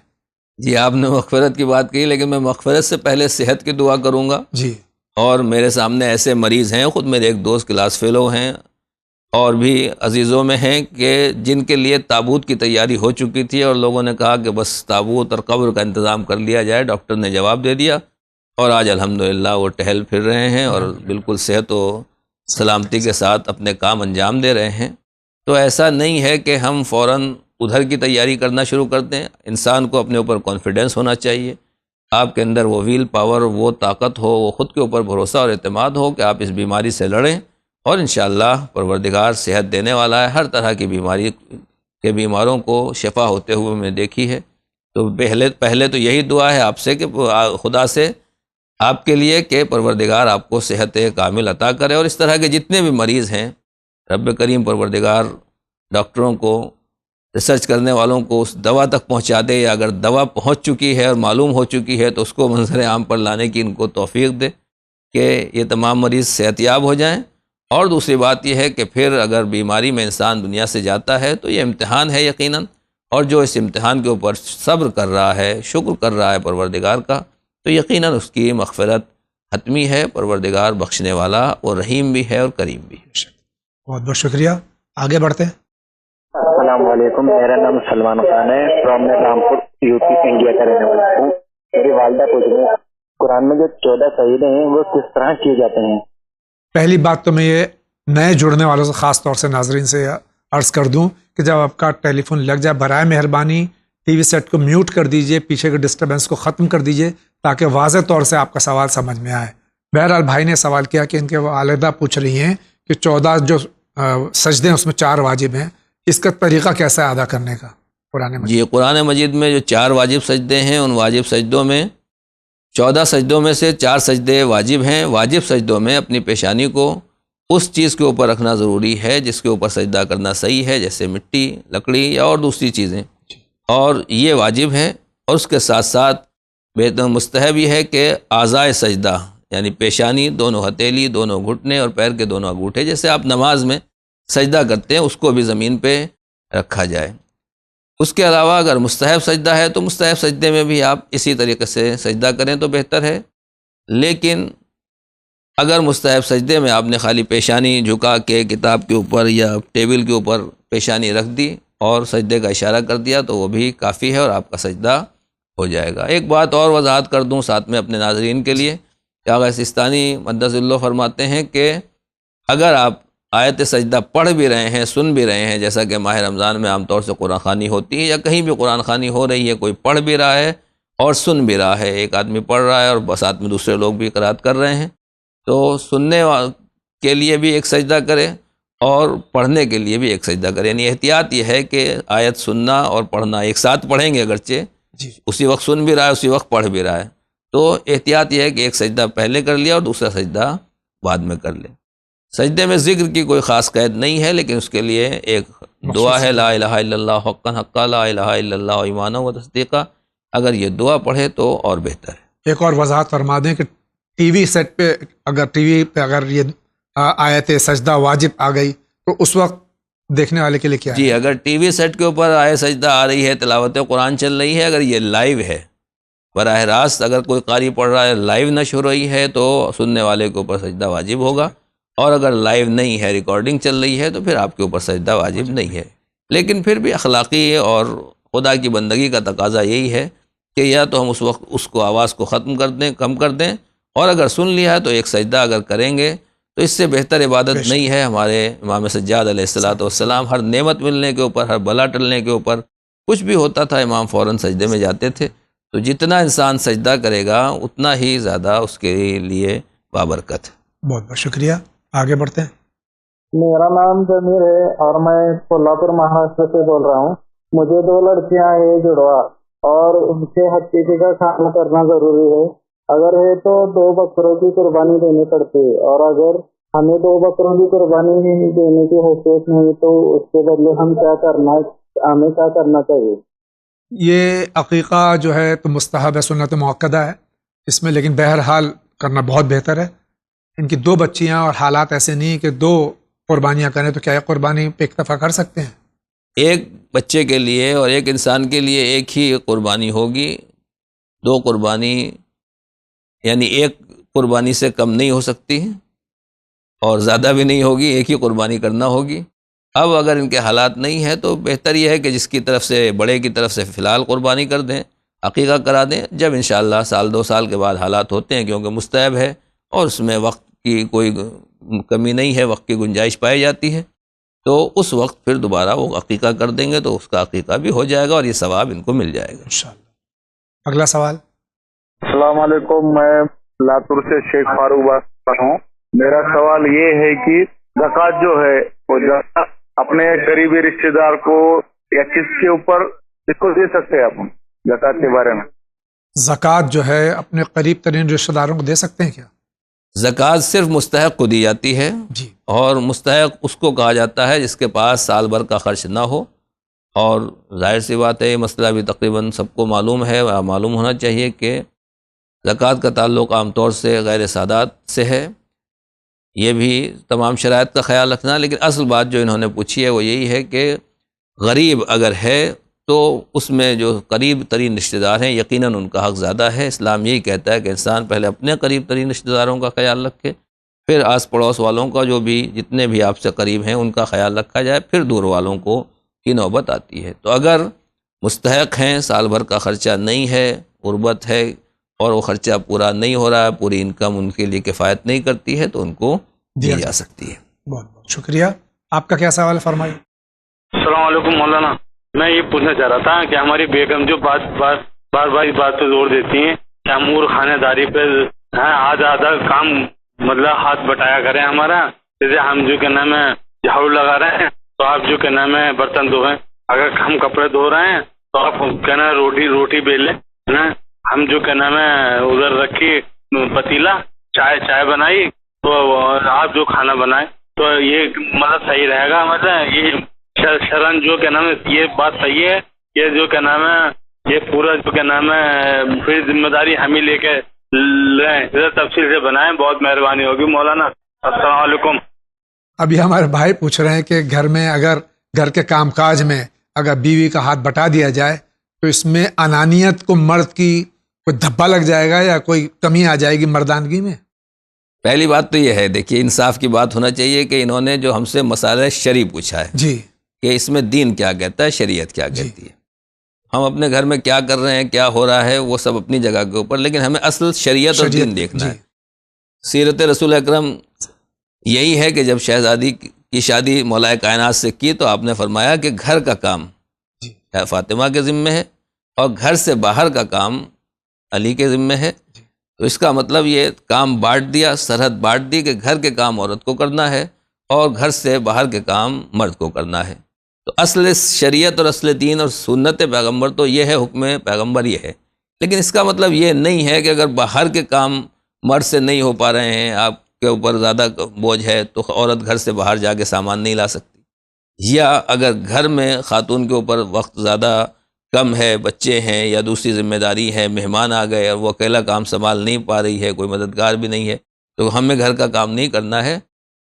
جی آپ نے مغفرت کی بات کی، لیکن میں مغفرت سے پہلے صحت کی دعا کروں گا. جی. اور میرے سامنے ایسے مریض ہیں، خود میرے ایک دوست کلاس فیلو ہیں اور بھی عزیزوں میں ہیں کہ جن کے لیے تابوت کی تیاری ہو چکی تھی اور لوگوں نے کہا کہ بس تابوت اور قبر کا انتظام کر لیا جائے. ڈاکٹر نے جواب دے دیا اور آج الحمدللہ وہ ٹہل پھر رہے ہیں اور بالکل صحت و سلامتی کے ساتھ اپنے کام انجام دے رہے ہیں. تو ایسا نہیں ہے کہ ہم فوراً ادھر کی تیاری کرنا شروع کر دیں. انسان کو اپنے اوپر کانفیڈنس ہونا چاہیے، آپ کے اندر وہ ویل پاور، وہ طاقت ہو، وہ خود کے اوپر بھروسہ اور اعتماد ہو کہ آپ اس بیماری سے لڑیں، اور انشاءاللہ پروردگار صحت دینے والا ہے. ہر طرح کی بیماری کے بیماروں کو شفا ہوتے ہوئے میں نے دیکھی ہے. تو پہلے تو یہی دعا ہے آپ سے کہ خدا سے آپ کے لیے کہ پروردگار آپ کو صحت کامل عطا کرے، اور اس طرح کے جتنے بھی مریض ہیں رب کریم پروردگار ڈاکٹروں کو، ریسرچ کرنے والوں کو اس دوا تک پہنچا دے، یا اگر دوا پہنچ چکی ہے اور معلوم ہو چکی ہے تو اس کو منظر عام پر لانے کی ان کو توفیق دے کہ یہ تمام مریض صحت یاب ہو جائیں. اور دوسری بات یہ ہے کہ پھر اگر بیماری میں انسان دنیا سے جاتا ہے تو یہ امتحان ہے یقیناً، اور جو اس امتحان کے اوپر صبر کر رہا ہے، شکر کر رہا ہے پروردگار کا، تو یقیناً اس کی مغفرت حتمی ہے. پروردگار بخشنے والا اور رحیم بھی ہے اور کریم بھی ہے. بہت بہت شکریہ. آگے بڑھتے ہیں. السلام علیکم، میرا نام سلمان خان ہے، فرام میں رامپور یو پی انڈیا کا رہنے والا ہوں. میری والدہ پوچھ رہی ہیں قرآن میں جو 14 سجدے ہیں وہ کس طرح کیے جاتے ہیں؟ پہلی بات تو میں یہ نئے جڑنے والوں سے خاص طور سے ناظرین سے عرض کر دوں کہ جب آپ کا ٹیلی فون لگ جائے برائے مہربانی ٹی وی سیٹ کو میوٹ کر دیجئے، پیچھے کے ڈسٹربنس کو ختم کر دیجئے تاکہ واضح طور سے آپ کا سوال سمجھ میں آئے. بہرحال بھائی نے سوال کیا کہ ان کے والدہ پوچھ رہی ہیں کہ 14 جو سجدے ہیں اس میں 4 واجب ہیں، اس کا طریقہ کیسا ہے ادا کرنے کا قرآن مجید؟ جی قرآن مجید میں جو 4 واجب سجدے ہیں، ان واجب سجدوں میں 14 سجدوں میں سے 4 سجدے واجب ہیں. واجب سجدوں میں اپنی پیشانی کو اس چیز کے اوپر رکھنا ضروری ہے جس کے اوپر سجدہ کرنا صحیح ہے، جیسے مٹی، لکڑی یا اور دوسری چیزیں، اور یہ واجب ہے. اور اس کے ساتھ ساتھ بہتر مستحب یہ ہے کہ اعضائے سجدہ یعنی پیشانی، دونوں ہتھیلی، دونوں گھٹنے اور پیر کے دونوں انگوٹھے، جیسے آپ نماز میں سجدہ کرتے ہیں، اس کو بھی زمین پہ رکھا جائے. اس کے علاوہ اگر مستحب سجدہ ہے تو مستحب سجدے میں بھی آپ اسی طریقے سے سجدہ کریں تو بہتر ہے. لیکن اگر مستحب سجدے میں آپ نے خالی پیشانی جھکا کے کتاب کے اوپر یا ٹیبل کے اوپر پیشانی رکھ دی اور سجدے کا اشارہ کر دیا تو وہ بھی کافی ہے اور آپ کا سجدہ ہو جائے گا. ایک بات اور وضاحت کر دوں ساتھ میں اپنے ناظرین کے لیے کہ آغا سستانی مدث اللہ فرماتے ہیں کہ اگر آپ آیت سجدہ پڑھ بھی رہے ہیں، سن بھی رہے ہیں، جیسا کہ ماہ رمضان میں عام طور سے قرآن خوانی ہوتی ہے یا کہیں بھی قرآن خوانی ہو رہی ہے، کوئی پڑھ بھی رہا ہے اور سن بھی رہا ہے، ایک آدمی پڑھ رہا ہے اور ساتھ میں دوسرے لوگ بھی قرات کر رہے ہیں، تو سننے کے لیے بھی ایک سجدہ کرے اور پڑھنے کے لیے بھی ایک سجدہ کرے. یعنی احتیاط یہ ہے کہ آیت سننا اور پڑھنا ایک ساتھ پڑھیں گے، اگرچہ اسی وقت سن بھی رہا ہے اسی وقت پڑھ بھی رہا ہے، تو احتیاط یہ ہے کہ ایک سجدہ پہلے کر لیا اور دوسرا سجدہ بعد میں کر لے. سجدے میں ذکر کی کوئی خاص قید نہیں ہے، لیکن اس کے لیے ایک دعا ہے لا الہ الا اللہ حقا حقا لا الہ الا اللہ ایمانا و تصدیقا. اگر یہ دعا پڑھے تو اور بہتر ہے. ایک اور وضاحت فرما دیں کہ ٹی وی سیٹ پہ اگر یہ آیت سجدہ واجب آ گئی تو اس وقت دیکھنے والے کے لیے کیا ہے؟ جی اگر ٹی وی سیٹ کے اوپر آیت سجدہ آ رہی ہے، تلاوت قرآن چل رہی ہے، اگر یہ لائیو ہے براہ راست، اگر کوئی قاری پڑھ رہا ہے، لائیو نشر ہو رہی ہے تو سننے والے کے اوپر سجدہ واجب ہوگا، اور اگر لائیو نہیں ہے، ریکارڈنگ چل رہی ہے تو پھر آپ کے اوپر سجدہ واجب نہیں ہے. لیکن پھر بھی اخلاقی اور خدا کی بندگی کا تقاضا یہی ہے کہ یا تو ہم اس وقت اس کو آواز کو ختم کر دیں، کم کر دیں، اور اگر سن لیا ہے تو ایک سجدہ اگر کریں گے تو اس سے بہتر عبادت نہیں ہے. ہمارے امام سجاد علیہ الصلوۃ والسلام ہر نعمت ملنے کے اوپر، ہر بلا ٹلنے کے اوپر، کچھ بھی ہوتا تھا امام فوراً سجدے میں جاتے تھے. تو جتنا انسان سجدہ کرے گا اتنا ہی زیادہ اس کے لیے بابرکت ہے. بہت بہت شکریہ. آگے بڑھتے ہیں. میرا نام ضمیر ہے اور میں کولہاپور مہاراشٹر سے بول رہا ہوں. مجھے 2 لڑکیاں ہیں جڑوا، اور ان سے حقیقی کا کھانا کرنا ضروری ہے. اگر ہے تو 2 بکروں کی قربانی دینی پڑتی ہے، اور اگر ہمیں 2 بکروں کی قربانی دینے کی حیثیت نہیں تو اس کے بدلے ہمیں کیا کرنا چاہیے؟ یہ عقیقہ جو ہے تو مستحب ہے، سنت مؤکدہ ہے اس میں، لیکن بہرحال کرنا بہت بہتر ہے. ان کی 2 بچیاں اور حالات ایسے نہیں کہ 2 قربانیاں کریں تو کیا یہ قربانی پہ اکتفا کر سکتے ہیں؟ ایک بچے کے لیے اور ایک انسان کے لیے ایک ہی قربانی ہوگی، دو قربانی یعنی ایک قربانی سے کم نہیں ہو سکتی اور زیادہ بھی نہیں ہوگی، ایک ہی قربانی کرنا ہوگی۔ اب اگر ان کے حالات نہیں ہیں تو بہتر یہ ہے کہ جس کی طرف سے، بڑے کی طرف سے فی الحال قربانی کر دیں، عقیقہ کرا دیں۔ جب انشاءاللہ سال دو سال کے بعد حالات ہوتے ہیں، کیونکہ مستحب ہے اور اس میں وقت کی کوئی کمی نہیں ہے، وقت کی گنجائش پائی جاتی ہے، تو اس وقت پھر دوبارہ وہ عقیقہ کر دیں گے تو اس کا عقیقہ بھی ہو جائے گا اور یہ ثواب ان کو مل جائے گا انشاءاللہ۔ اگلا سوال۔ السلام علیکم، میں لاتور سے شیخ فاروق بات کر رہا ہوں۔ میرا سوال یہ ہے کہ زکوٰۃ جو ہے وہ اپنے قریبی رشتے دار کو یا کس کے اوپر اس کو دے سکتے ہیں اپن زکوٰۃ کے بارے میں؟ زکوٰۃ جو ہے اپنے قریب ترین رشتہ داروں کو دے سکتے ہیں کیا؟ زکوٰۃ صرف مستحق کو دی جاتی ہے، جی، اور مستحق اس کو کہا جاتا ہے جس کے پاس سال بھر کا خرچ نہ ہو، اور ظاہر سی بات ہے یہ مسئلہ بھی تقریباً سب کو معلوم ہے، معلوم ہونا چاہیے کہ زکوٰۃ کا تعلق عام طور سے غیر سادات سے ہے، یہ بھی تمام شرائط کا خیال رکھنا، لیکن اصل بات جو انہوں نے پوچھی ہے وہ یہی ہے کہ غریب اگر ہے تو اس میں جو قریب ترین رشتہ دار ہیں یقیناً ان کا حق زیادہ ہے۔ اسلام یہی کہتا ہے کہ انسان پہلے اپنے قریب ترین رشتہ داروں کا خیال رکھے، پھر آس پڑوس والوں کا، جو بھی جتنے بھی آپ سے قریب ہیں ان کا خیال رکھا جائے، پھر دور والوں کو کی نوبت آتی ہے۔ تو اگر مستحق ہیں، سال بھر کا خرچہ نہیں ہے، غربت ہے اور وہ خرچہ پورا نہیں ہو رہا ہے، پوری انکم ان کے لیے کفایت نہیں کرتی ہے، تو ان کو دی جا سکتی ہے۔ بہت بہت شکریہ۔ آپ کا کیا سوال ہے، فرمائیے۔ السلام علیکم مولانا، میں یہ پوچھنا چاہ رہا تھا کہ ہماری بیگم جو بار بار اس بات پہ زور دیتی ہیں کہ امور خانہ داری پہ آدھا کام مطلب ہاتھ بٹایا کریں ہمارا، جیسے ہم جو کہ نام ہے جھاڑو لگا رہے ہیں تو آپ جو کہ نام ہے برتن دھوئیں، اگر ہم کپڑے دھو رہے ہیں تو آپ کہنا روٹی بیل لیں، ہم جو کہ نام ہے ادھر رکھی پتیلا، چائے بنائی تو آپ جو کھانا بنائیں، تو یہ مطلب صحیح رہے گا؟ مطلب یہ شرن جو کیا نام ہے یہ بات صحیح ہے؟ یہ جو کیا نام ہے یہ پورا جو کیا نام ہے پھر ذمہ داری ہم ہی لے کے لیں؟ تفصیل سے بنائیں، بہت مہربانی ہوگی مولانا۔ السلام علیکم۔ ابھی ہمارے بھائی پوچھ رہے ہیں کہ گھر میں اگر گھر کے کام کاج میں اگر بیوی کا ہاتھ بٹا دیا جائے تو اس میں انانیت کو مرد کی کوئی دھبا لگ جائے گا یا کوئی کمی آ جائے گی مردانگی میں؟ پہلی بات تو یہ ہے، دیکھیے انصاف کی بات ہونا چاہیے کہ انہوں نے جو ہم سے مسئلہ شرعی پوچھا ہے جی، کہ اس میں دین کیا کہتا ہے، شریعت کیا کہتی ہے۔ ہم اپنے گھر میں کیا کر رہے ہیں، کیا ہو رہا ہے، وہ سب اپنی جگہ کے اوپر، لیکن ہمیں اصل شریعت اور دین دیکھنا ہے۔ سیرت رسول اکرم یہی ہے کہ جب شہزادی کی شادی مولا کائنات سے کی تو آپ نے فرمایا کہ گھر کا کام فاطمہ کے ذمہ ہے اور گھر سے باہر کا کام علی کے ذمہ ہے۔ تو اس کا مطلب یہ کام بانٹ دیا، سرحد بانٹ دی کہ گھر کے کام عورت کو کرنا ہے اور گھر سے باہر کے کام مرد کو کرنا ہے۔ تو اصل شریعت اور اصل دین اور سنت پیغمبر تو یہ ہے، حکم پیغمبر یہ ہے، لیکن اس کا مطلب یہ نہیں ہے کہ اگر باہر کے کام مرد سے نہیں ہو پا رہے ہیں، آپ کے اوپر زیادہ بوجھ ہے تو عورت گھر سے باہر جا کے سامان نہیں لا سکتی، یا اگر گھر میں خاتون کے اوپر وقت زیادہ کم ہے، بچے ہیں یا دوسری ذمہ داری ہے، مہمان آ گئے اور وہ اکیلا کام سنبھال نہیں پا رہی ہے، کوئی مددگار بھی نہیں ہے، تو ہمیں گھر کا کام نہیں کرنا ہے۔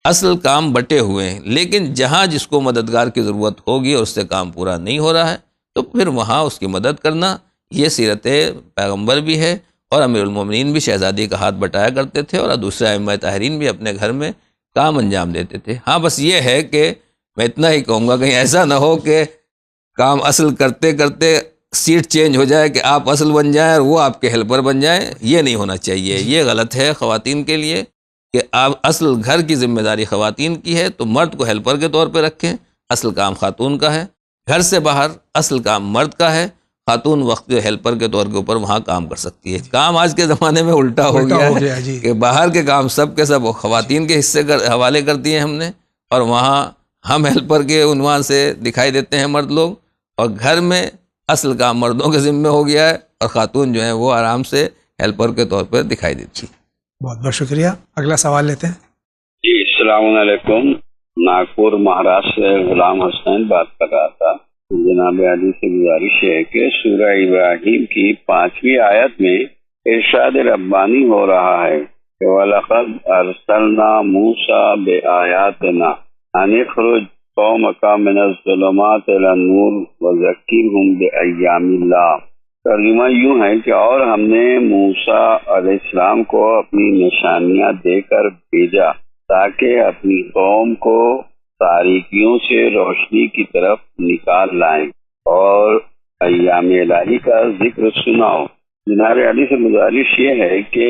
اصل کام بٹے ہوئے ہیں، لیکن جہاں جس کو مددگار کی ضرورت ہوگی اور اس سے کام پورا نہیں ہو رہا ہے تو پھر وہاں اس کی مدد کرنا، یہ سیرت پیغمبر بھی ہے، اور امیر المومنین بھی شہزادی کا ہاتھ بٹایا کرتے تھے اور دوسرے ائمہ طاہرین بھی اپنے گھر میں کام انجام دیتے تھے۔ ہاں بس یہ ہے کہ میں اتنا ہی کہوں گا کہیں ایسا نہ ہو کہ کام اصل کرتے کرتے سیٹ چینج ہو جائے کہ آپ اصل بن جائیں اور وہ آپ کے ہیلپر بن جائیں، یہ نہیں ہونا چاہیے۔ یہ غلط ہے خواتین کے لیے کہ آپ اصل گھر کی ذمہ داری خواتین کی ہے تو مرد کو ہیلپر کے طور پہ رکھیں، اصل کام خاتون کا ہے۔ گھر سے باہر اصل کام مرد کا ہے، خاتون وقت ہیلپر کے طور کے اوپر وہاں کام کر سکتی ہے۔ کام آج کے زمانے میں الٹا ہو گیا ہے کہ باہر کے کام سب کے سب خواتین کے حصے حوالے کر دیے ہم نے، اور وہاں ہم ہیلپر کے عنوان سے دکھائی دیتے ہیں مرد لوگ، اور گھر میں اصل کام مردوں کے ذمہ ہو گیا ہے اور خاتون جو ہیں وہ آرام سے ہیلپر کے طور پر دکھائی دیتی ہے۔ بہت بہت شکریہ۔ اگلا سوال لیتے ہیں۔ جی السلام علیکم، ناگپور مہاراشٹر سے غلام حسین بات کر رہا تھا۔ جناب علی سے گزارش ہے کہ سورہ ابراہیم کی 5ویں آیت میں ارشاد ربانی ہو رہا ہے کہ وَلَقَدْ أَرْسَلْنَا مُوسَىٰ بِآيَاتِنَا أَنِ اخْرُجْ قومک من الظلمات الی النور وذکرہم بایام اللہ۔ ترجمہ یوں ہے کہ اور ہم نے موسیٰ علیہ السلام کو اپنی نشانیاں دے کر بھیجا تاکہ اپنی قوم کو تاریکیوں سے روشنی کی طرف نکال لائیں اور ایام الہی کا ذکر سناؤ۔ جناب علی سے گزارش یہ ہے کہ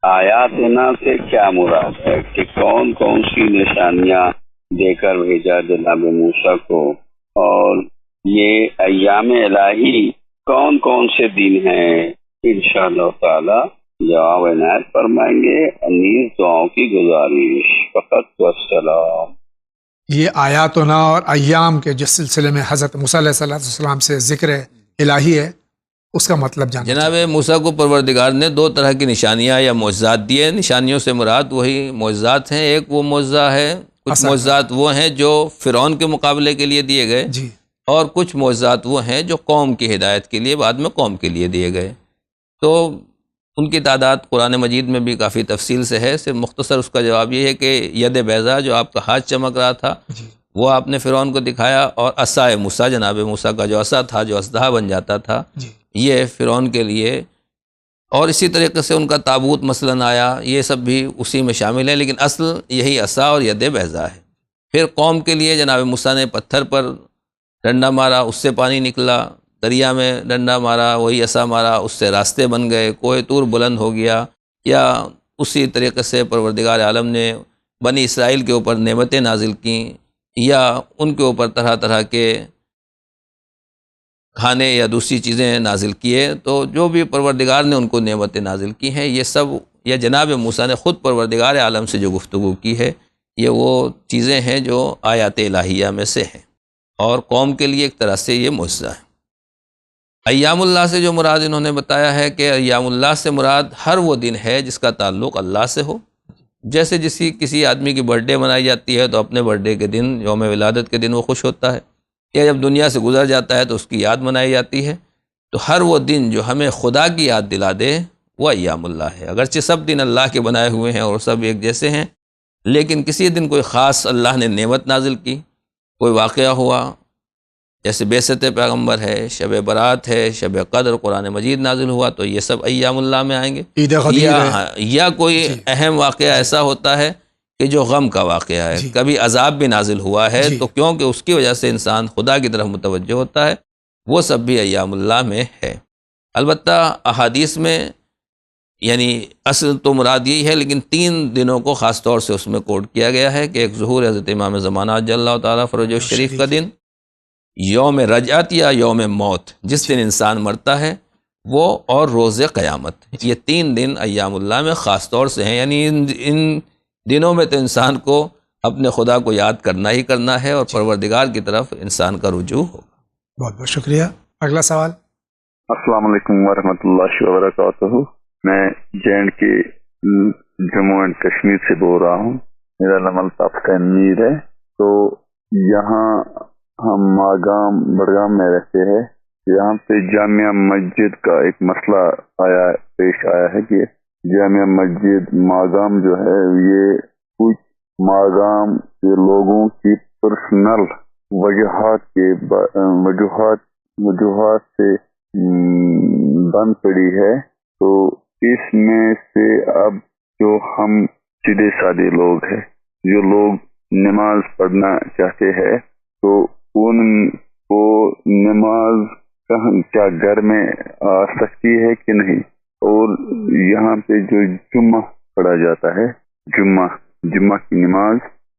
آیاتنا سے کیا مراد ہے کہ کون کون سی نشانیاں دے کر بھیجا جناب موسیٰ کو، اور یہ ایام الہی کون کون سے دن ہیں، انشاءاللہ تعالی جواب عنایت فرمائیں گے۔ امیر دعاؤں کی گزارش، فقط والسلام۔ یہ آیاتنا اور ایام کے جس سلسلے میں حضرت موسیٰ علیہ السلام سے ذکر الہی ہے، اس کا مطلب جانیں۔ جناب موسیٰ کو پروردگار نے دو طرح کی نشانیاں یا معجزات دیے۔ نشانیوں سے مراد وہی معجزات ہیں، ایک وہ معجزہ ہے، کچھ معجزات وہ ہیں جو فرعون کے مقابلے کے لیے دیے گئے، جی، اور کچھ معجزات وہ ہیں جو قوم کی ہدایت کے لیے بعد میں قوم کے لیے دیے گئے۔ تو ان کی تعداد قرآن مجید میں بھی کافی تفصیل سے ہے، صرف مختصر اس کا جواب یہ ہے کہ ید بیضا جو آپ کا ہاتھ چمک رہا تھا، وہ آپ نے فرعون کو دکھایا، اور عصائے موسیٰ، جناب موسیٰ کا جو عصا تھا جو اژدہا بن جاتا تھا، یہ فرعون کے لیے، اور اسی طریقے سے ان کا تابوت مثلاً آیا، یہ سب بھی اسی میں شامل ہے، لیکن اصل یہی عصا اور ید بیضا ہے۔ پھر قوم کے لیے جناب موسیٰ نے پتھر پر ڈنڈا مارا، اس سے پانی نکلا، دریا میں ڈنڈا مارا، وہی عصا مارا، اس سے راستے بن گئے، کوہ طور بلند ہو گیا، یا اسی طریقے سے پروردگار عالم نے بنی اسرائیل کے اوپر نعمتیں نازل کیں، یا ان کے اوپر طرح طرح کے کھانے یا دوسری چیزیں نازل کیے۔ تو جو بھی پروردگار نے ان کو نعمتیں نازل کی ہیں، یہ سب، یا جناب موسیٰ نے خود پروردگار عالم سے جو گفتگو کی ہے، یہ وہ چیزیں ہیں جو آیات الہیہ میں سے ہیں، اور قوم کے لیے ایک طرح سے یہ معجزہ ہے۔ ایام اللہ سے جو مراد انہوں نے بتایا ہے کہ ایام اللہ سے مراد ہر وہ دن ہے جس کا تعلق اللہ سے ہو۔ جیسے کسی آدمی کی برتھ ڈے منائی جاتی ہے تو اپنے برتھ ڈے کے دن، یوم ولادت کے دن وہ خوش ہوتا ہے، یا جب دنیا سے گزر جاتا ہے تو اس کی یاد منائی جاتی ہے۔ تو ہر وہ دن جو ہمیں خدا کی یاد دلا دے وہ ایام اللہ ہے۔ اگرچہ سب دن اللہ کے بنائے ہوئے ہیں اور سب ایک جیسے ہیں، لیکن کسی دن کوئی خاص اللہ نے نعمت نازل کی، کوئی واقعہ ہوا، جیسے بعثت پیغمبر ہے، شب برات ہے، شب قدر قرآن مجید نازل ہوا، تو یہ سب ایام اللہ میں آئیں گے۔ یا کوئی اہم واقعہ ایسا ہوتا ہے کہ جو غم کا واقعہ ہے، کبھی عذاب بھی نازل ہوا ہے، تو کیونکہ اس کی وجہ سے انسان خدا کی طرف متوجہ ہوتا ہے، وہ سب بھی ایام اللہ میں ہے۔ البتہ احادیث میں یعنی اصل تو مراد یہی ہے، لیکن 3 دنوں کو خاص طور سے اس میں کوٹ کیا گیا ہے کہ ایک ظہور حضرت امام زمانہ جل اللہ تعالیٰ فرجہ الشریف کا دن، یوم رجعت یا یوم موت، جس دن انسان مرتا ہے وہ، اور روز قیامت۔ یہ 3 دن ایام اللہ میں خاص طور سے ہیں، یعنی ان دنوں میں تو انسان کو اپنے خدا کو یاد کرنا ہی کرنا ہے، اور پروردگار کی طرف انسان کا رجوع ہوگا۔ بہت بہت شکریہ۔ اگلا سوال۔ السلام علیکم ورحمۃ اللہ وبرکاتہ۔ میں جینڈ کے جموں اینڈ کشمیر سے بول رہا ہوں، میرا نام الطاف تنویر ہے۔ تو یہاں ہم ماگام بڑگام میں رہتے ہیں، یہاں پہ جامعہ مسجد کا ایک مسئلہ پیش آیا ہے کہ جامعہ مسجد ماگام جو ہے، یہ کچھ ماگام کے لوگوں کی پرسنل وجوہات سے بند پڑی ہے۔ تو اس میں سے اب جو ہم سیدھے سادے لوگ ہیں، جو لوگ نماز پڑھنا چاہتے ہیں، تو ان کو نماز کیا گھر میں آ سکتی ہے کہ نہیں؟ اور یہاں پہ جو جمعہ پڑھا جاتا ہے، جمعہ کی نماز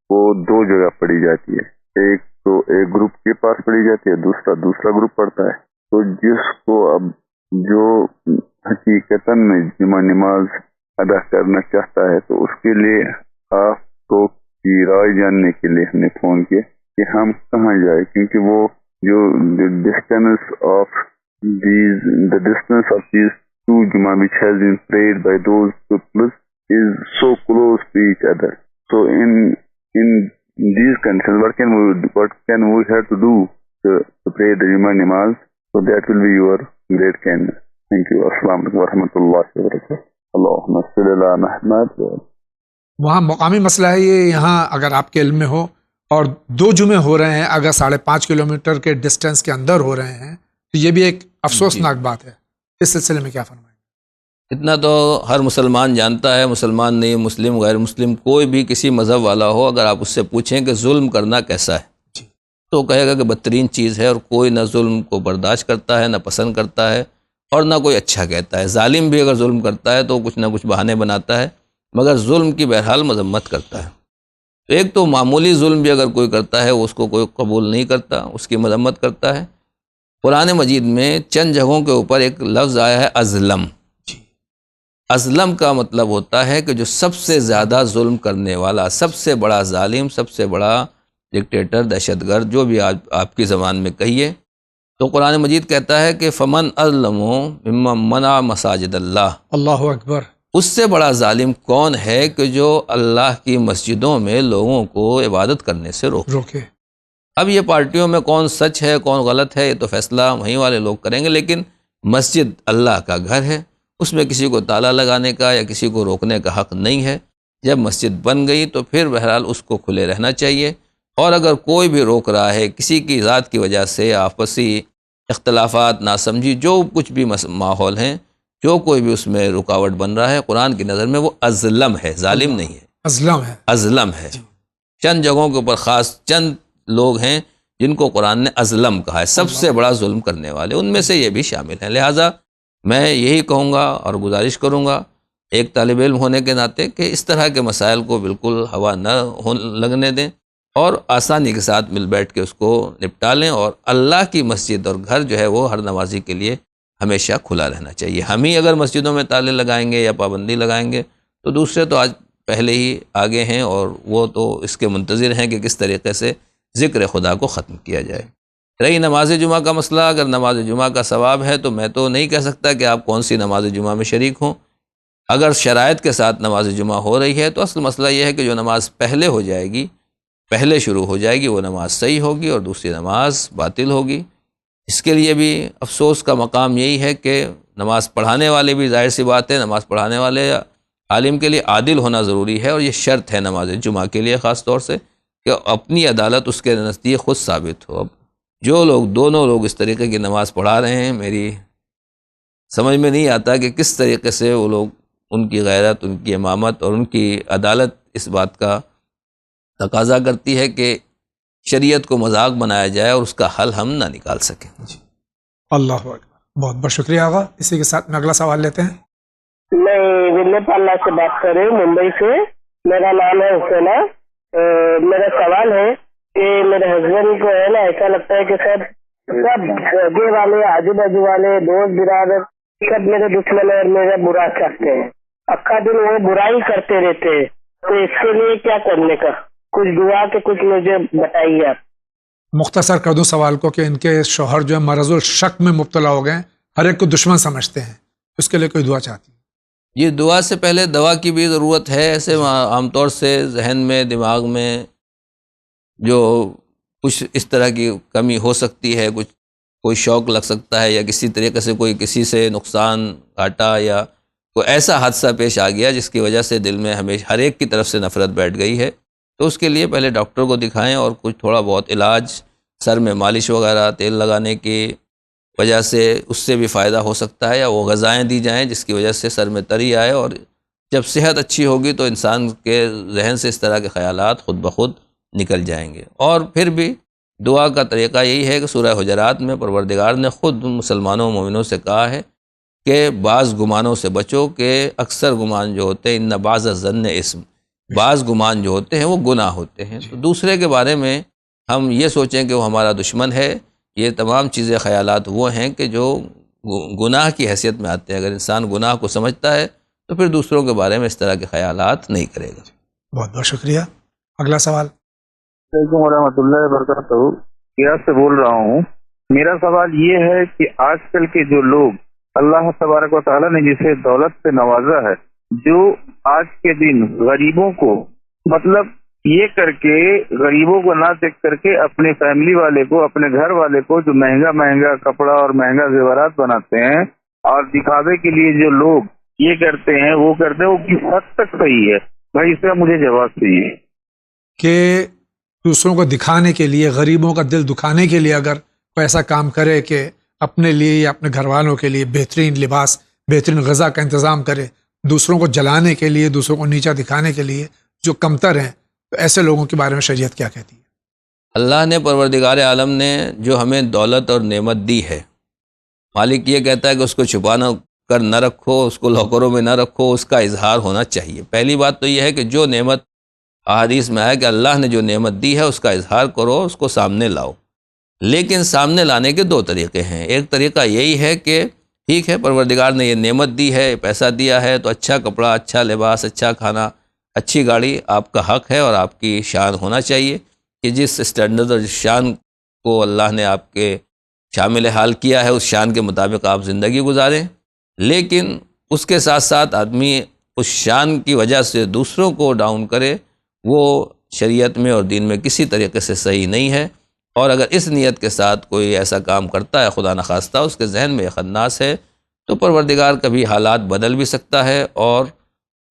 وہ 2 جگہ پڑھی جاتی ہے، ایک تو ایک گروپ کے پاس پڑھی جاتی ہے، دوسرا گروپ پڑھتا ہے۔ تو جس کو اب جو حقیقتاً میں جمعہ نماز ادا کرنا چاہتا ہے، تو اس کے لیے آپ کو کی رائے جاننے کے لیے ہم نے فون کیا کہ ہم کہاں جائیں، کیونکہ وہ جو ڈسٹینس آف دیز ٹو جمعہ which has been prayed by those people is so close to each other. So in these conditions, what can we have to do to pray the Jummah namaz? So that will be your great kindness. Thank you. Assalamu alaikum warahmatullahi wabarakatuh. Allahumma salli ala Muhammad. وہاں مقامی مسئلہ ہے یہ، یہاں اگر آپ کے علم میں ہو اور 2 جمعے ہو رہے ہیں اگر 5.5 کلومیٹر کے ڈسٹینس کے اندر ہو رہے ہیں تو یہ بھی ایک افسوسناک بات ہے. اس سلسلے میں کیا فرمائیں؟ اتنا تو ہر مسلمان جانتا ہے، مسلمان نہیں، مسلم غیر مسلم کوئی بھی کسی مذہب والا ہو، اگر آپ اس سے پوچھیں کہ ظلم کرنا کیسا ہے تو وہ کہے گا کہ بدترین چیز ہے، اور کوئی نہ ظلم کو برداشت کرتا ہے، نہ پسند کرتا ہے، اور نہ کوئی اچھا کہتا ہے. ظالم بھی اگر ظلم کرتا ہے تو کچھ نہ کچھ بہانے بناتا ہے، مگر ظلم کی بہرحال مذمت کرتا ہے. تو ایک تو معمولی ظلم بھی اگر کوئی کرتا ہے وہ اس کو کوئی قبول نہیں کرتا، اس کی مذمت کرتا ہے. قرآن مجید میں چند جگہوں کے اوپر ایک لفظ آیا ہے ازلم. ازلم کا مطلب ہوتا ہے کہ جو سب سے زیادہ ظلم کرنے والا، سب سے بڑا ظالم، سب سے بڑا ڈکٹیٹر، دہشت گرد، جو بھی آپ کی زبان میں کہیے. تو قرآن مجید کہتا ہے کہ فمن اظلم ممن منع مساجد اللہ. اللہ اکبر. اس سے بڑا ظالم کون ہے کہ جو اللہ کی مسجدوں میں لوگوں کو عبادت کرنے سے روکے. اب یہ پارٹیوں میں کون سچ ہے کون غلط ہے یہ تو فیصلہ وہیں والے لوگ کریں گے، لیکن مسجد اللہ کا گھر ہے، اس میں کسی کو تالا لگانے کا یا کسی کو روکنے کا حق نہیں ہے. جب مسجد بن گئی تو پھر بہرحال اس کو کھلے رہنا چاہیے، اور اگر کوئی بھی روک رہا ہے کسی کی ذات کی وجہ سے، آپسی اختلافات، ناسمجھی، جو کچھ بھی ماحول ہیں، جو کوئی بھی اس میں رکاوٹ بن رہا ہے، قرآن کی نظر میں وہ ازلم ہے، ظالم نہیں ہے، ازلم ہے. چند جگہوں کے اوپر خاص چند لوگ ہیں جن کو قرآن نے ازلم کہا ہے، سب سے بڑا ظلم کرنے والے، ان میں سے یہ بھی شامل ہیں. لہٰذا میں یہی کہوں گا اور گزارش کروں گا ایک طالب علم ہونے کے ناطے کہ اس طرح کے مسائل کو بالکل ہوا نہ لگنے دیں، اور آسانی کے ساتھ مل بیٹھ کے اس کو نپٹا لیں، اور اللہ کی مسجد اور گھر جو ہے وہ ہر نمازی کے لیے ہمیشہ کھلا رہنا چاہیے. ہم ہی اگر مسجدوں میں تالے لگائیں گے یا پابندی لگائیں گے تو دوسرے تو آج پہلے ہی آگے ہیں، اور وہ تو اس کے منتظر ہیں کہ کس طریقے سے ذکر خدا کو ختم کیا جائے. رہی نماز جمعہ کا مسئلہ، اگر نماز جمعہ کا ثواب ہے تو میں تو نہیں کہہ سکتا کہ آپ کون سی نماز جمعہ میں شریک ہوں. اگر شرائط کے ساتھ نماز جمعہ ہو رہی ہے تو اصل مسئلہ یہ ہے کہ جو نماز پہلے ہو جائے گی، پہلے شروع ہو جائے گی، وہ نماز صحیح ہوگی اور دوسری نماز باطل ہوگی. اس کے لیے بھی افسوس کا مقام یہی ہے کہ نماز پڑھانے والے بھی، ظاہر سی بات ہے، نماز پڑھانے والے عالم کے لیے عادل ہونا ضروری ہے، اور یہ شرط ہے نماز جمعہ کے لیے خاص طور سے کہ اپنی عدالت اس کے نزدیک خود ثابت ہو. اب جو لوگ، دونوں لوگ اس طریقے کی نماز پڑھا رہے ہیں، میری سمجھ میں نہیں آتا کہ کس طریقے سے وہ لوگ، ان کی غیرت، ان کی امامت اور ان کی عدالت اس بات کا تقاضا کرتی ہے کہ شریعت کو مذاق بنایا جائے اور اس کا حل ہم نہ نکال سکیں. اللہ اکبر. بہت بہت شکریہ آغا. اسی کے ساتھ میں اگلا سوال لیتے ہیں. میں ضلع پالا سے بات کر رہی ہوں، ممبئی سے. میرا نام ہے حسینہ. میرا سوال ہے کہ میرے ہسبینڈ کو ہے نا ایسا لگتا ہے کہ سب آگے والے، آجو باجو والے، دوست برادر سب میرے دشمن اور میرا برا چاہتے ہیں. اکا دن وہ برائی کرتے رہتے ہیں. تو اس کے لیے کیا کرنے کا؟ کچھ دعا کے کچھ مجھے بتائیے آپ. مختصر کر دوں سوال کو کہ ان کے شوہر جو ہے مرض الشک میں مبتلا ہو گئے ہیں، ہر ایک کو دشمن سمجھتے ہیں، اس کے لیے کوئی دعا چاہتی ہیں؟ یہ دعا سے پہلے دوا کی بھی ضرورت ہے. ایسے عام طور سے ذہن میں، دماغ میں جو کچھ اس طرح کی کمی ہو سکتی ہے، کچھ کوئی شوق لگ سکتا ہے، یا کسی طریقے سے کوئی کسی سے نقصان، گھاٹا، یا کوئی ایسا حادثہ پیش آ گیا جس کی وجہ سے دل میں ہمیشہ ہر ایک کی طرف سے نفرت بیٹھ گئی ہے، تو اس کے لیے پہلے ڈاکٹر کو دکھائیں، اور کچھ تھوڑا بہت علاج، سر میں مالش وغیرہ، تیل لگانے کی وجہ سے اس سے بھی فائدہ ہو سکتا ہے، یا وہ غذائیں دی جائیں جس کی وجہ سے سر میں تری آئے. اور جب صحت اچھی ہوگی تو انسان کے ذہن سے اس طرح کے خیالات خود بخود نکل جائیں گے. اور پھر بھی دعا کا طریقہ یہی ہے کہ سورہ حجرات میں پروردگار نے خود مسلمانوں مومنوں سے کہا ہے کہ بعض گمانوں سے بچو، کہ اکثر گمان جو ہوتے ہیں، ان بعض الظن اسم، بعض گمان جو ہوتے ہیں وہ گناہ ہوتے ہیں. تو دوسرے کے بارے میں ہم یہ سوچیں کہ وہ ہمارا دشمن ہے، یہ تمام چیزیں، خیالات وہ ہیں کہ جو گناہ کی حیثیت میں آتے ہیں. اگر انسان گناہ کو سمجھتا ہے تو پھر دوسروں کے بارے میں اس طرح کے خیالات نہیں کرے گا. بہت بہت شکریہ. اگلا سوال. السلام علیکم ورحمۃ اللہ وبرکاتہ. کیا سے بول رہا ہوں. میرا سوال یہ ہے کہ آج کل کے جو لوگ، اللہ تبارک و تعالیٰ نے جسے دولت سے نوازا ہے، جو آج کے دن غریبوں کو، مطلب یہ کر کے غریبوں کو نہ دیکھ کر کے اپنے فیملی والے کو، اپنے گھر والے کو جو مہنگا مہنگا کپڑا اور مہنگا زیورات بناتے ہیں، اور دکھاوے کے لیے جو لوگ یہ کرتے ہیں، وہ کرتے ہیں، وہ کس حد تک صحیح ہے؟ بھائی اس کا مجھے جواب چاہیے. کہ دوسروں کو دکھانے کے لیے، غریبوں کا دل دکھانے کے لیے اگر کوئی ایسا کام کرے کہ اپنے لیے یا اپنے گھر والوں کے لیے بہترین لباس، بہترین غذا کا انتظام کرے، دوسروں کو جلانے کے لیے، دوسروں کو نیچا دکھانے کے لیے جو کمتر ہیں، تو ایسے لوگوں کے بارے میں شریعت کیا کہتی ہے؟ اللہ نے، پروردگار عالم نے جو ہمیں دولت اور نعمت دی ہے، مالک یہ کہتا ہے کہ اس کو چھپانا کر نہ رکھو، اس کو لاکروں میں نہ رکھو، اس کا اظہار ہونا چاہیے۔ پہلی بات تو یہ ہے کہ جو نعمت احادیث میں آیا کہ اللہ نے جو نعمت دی ہے اس کا اظہار کرو، اس کو سامنے لاؤ۔ لیکن سامنے لانے کے دو طریقے ہیں۔ ایک طریقہ یہی ہے کہ ٹھیک ہے، پروردگار نے یہ نعمت دی ہے، پیسہ دیا ہے، تو اچھا کپڑا، اچھا لباس، اچھا کھانا، اچھی گاڑی آپ کا حق ہے اور آپ کی شان ہونا چاہیے کہ جس اسٹینڈرڈ اور جس شان کو اللہ نے آپ کے شامل حال کیا ہے اس شان کے مطابق آپ زندگی گزاریں۔ لیکن اس کے ساتھ ساتھ آدمی اس شان کی وجہ سے دوسروں کو ڈاؤن کرے، وہ شریعت میں اور دین میں کسی طریقے سے صحیح نہیں ہے۔ اور اگر اس نیت کے ساتھ کوئی ایسا کام کرتا ہے، خدا نخواستہ اس کے ذہن میں خناس ہے، تو پروردگار کبھی حالات بدل بھی سکتا ہے اور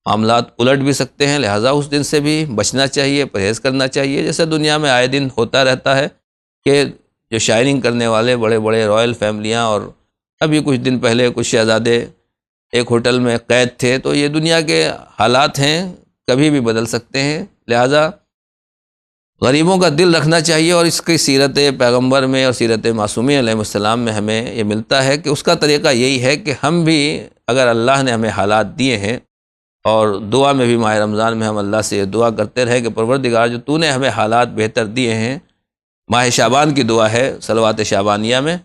معاملات الٹ بھی سکتے ہیں، لہٰذا اس دن سے بھی بچنا چاہیے، پرہیز کرنا چاہیے۔ جیسے دنیا میں آئے دن ہوتا رہتا ہے کہ جو شائننگ کرنے والے بڑے بڑے رائل فیملیاں، اور ابھی کچھ دن پہلے کچھ شہزادے ایک ہوٹل میں قید تھے، تو یہ دنیا کے حالات ہیں، کبھی بھی بدل سکتے ہیں، لہٰذا غریبوں کا دل رکھنا چاہیے۔ اور اس کی سیرت پیغمبر میں اور سیرت معصومین علیہ السلام میں ہمیں یہ ملتا ہے کہ اس کا طریقہ یہی ہے کہ ہم بھی اگر اللہ نے ہمیں حالات دیے ہیں، اور دعا میں بھی ماہ رمضان میں ہم اللہ سے یہ دعا کرتے رہے کہ پروردگار جو تو نے ہمیں حالات بہتر دیے ہیں، ماہ شعبان کی دعا ہے صلوات شعبانیہ میں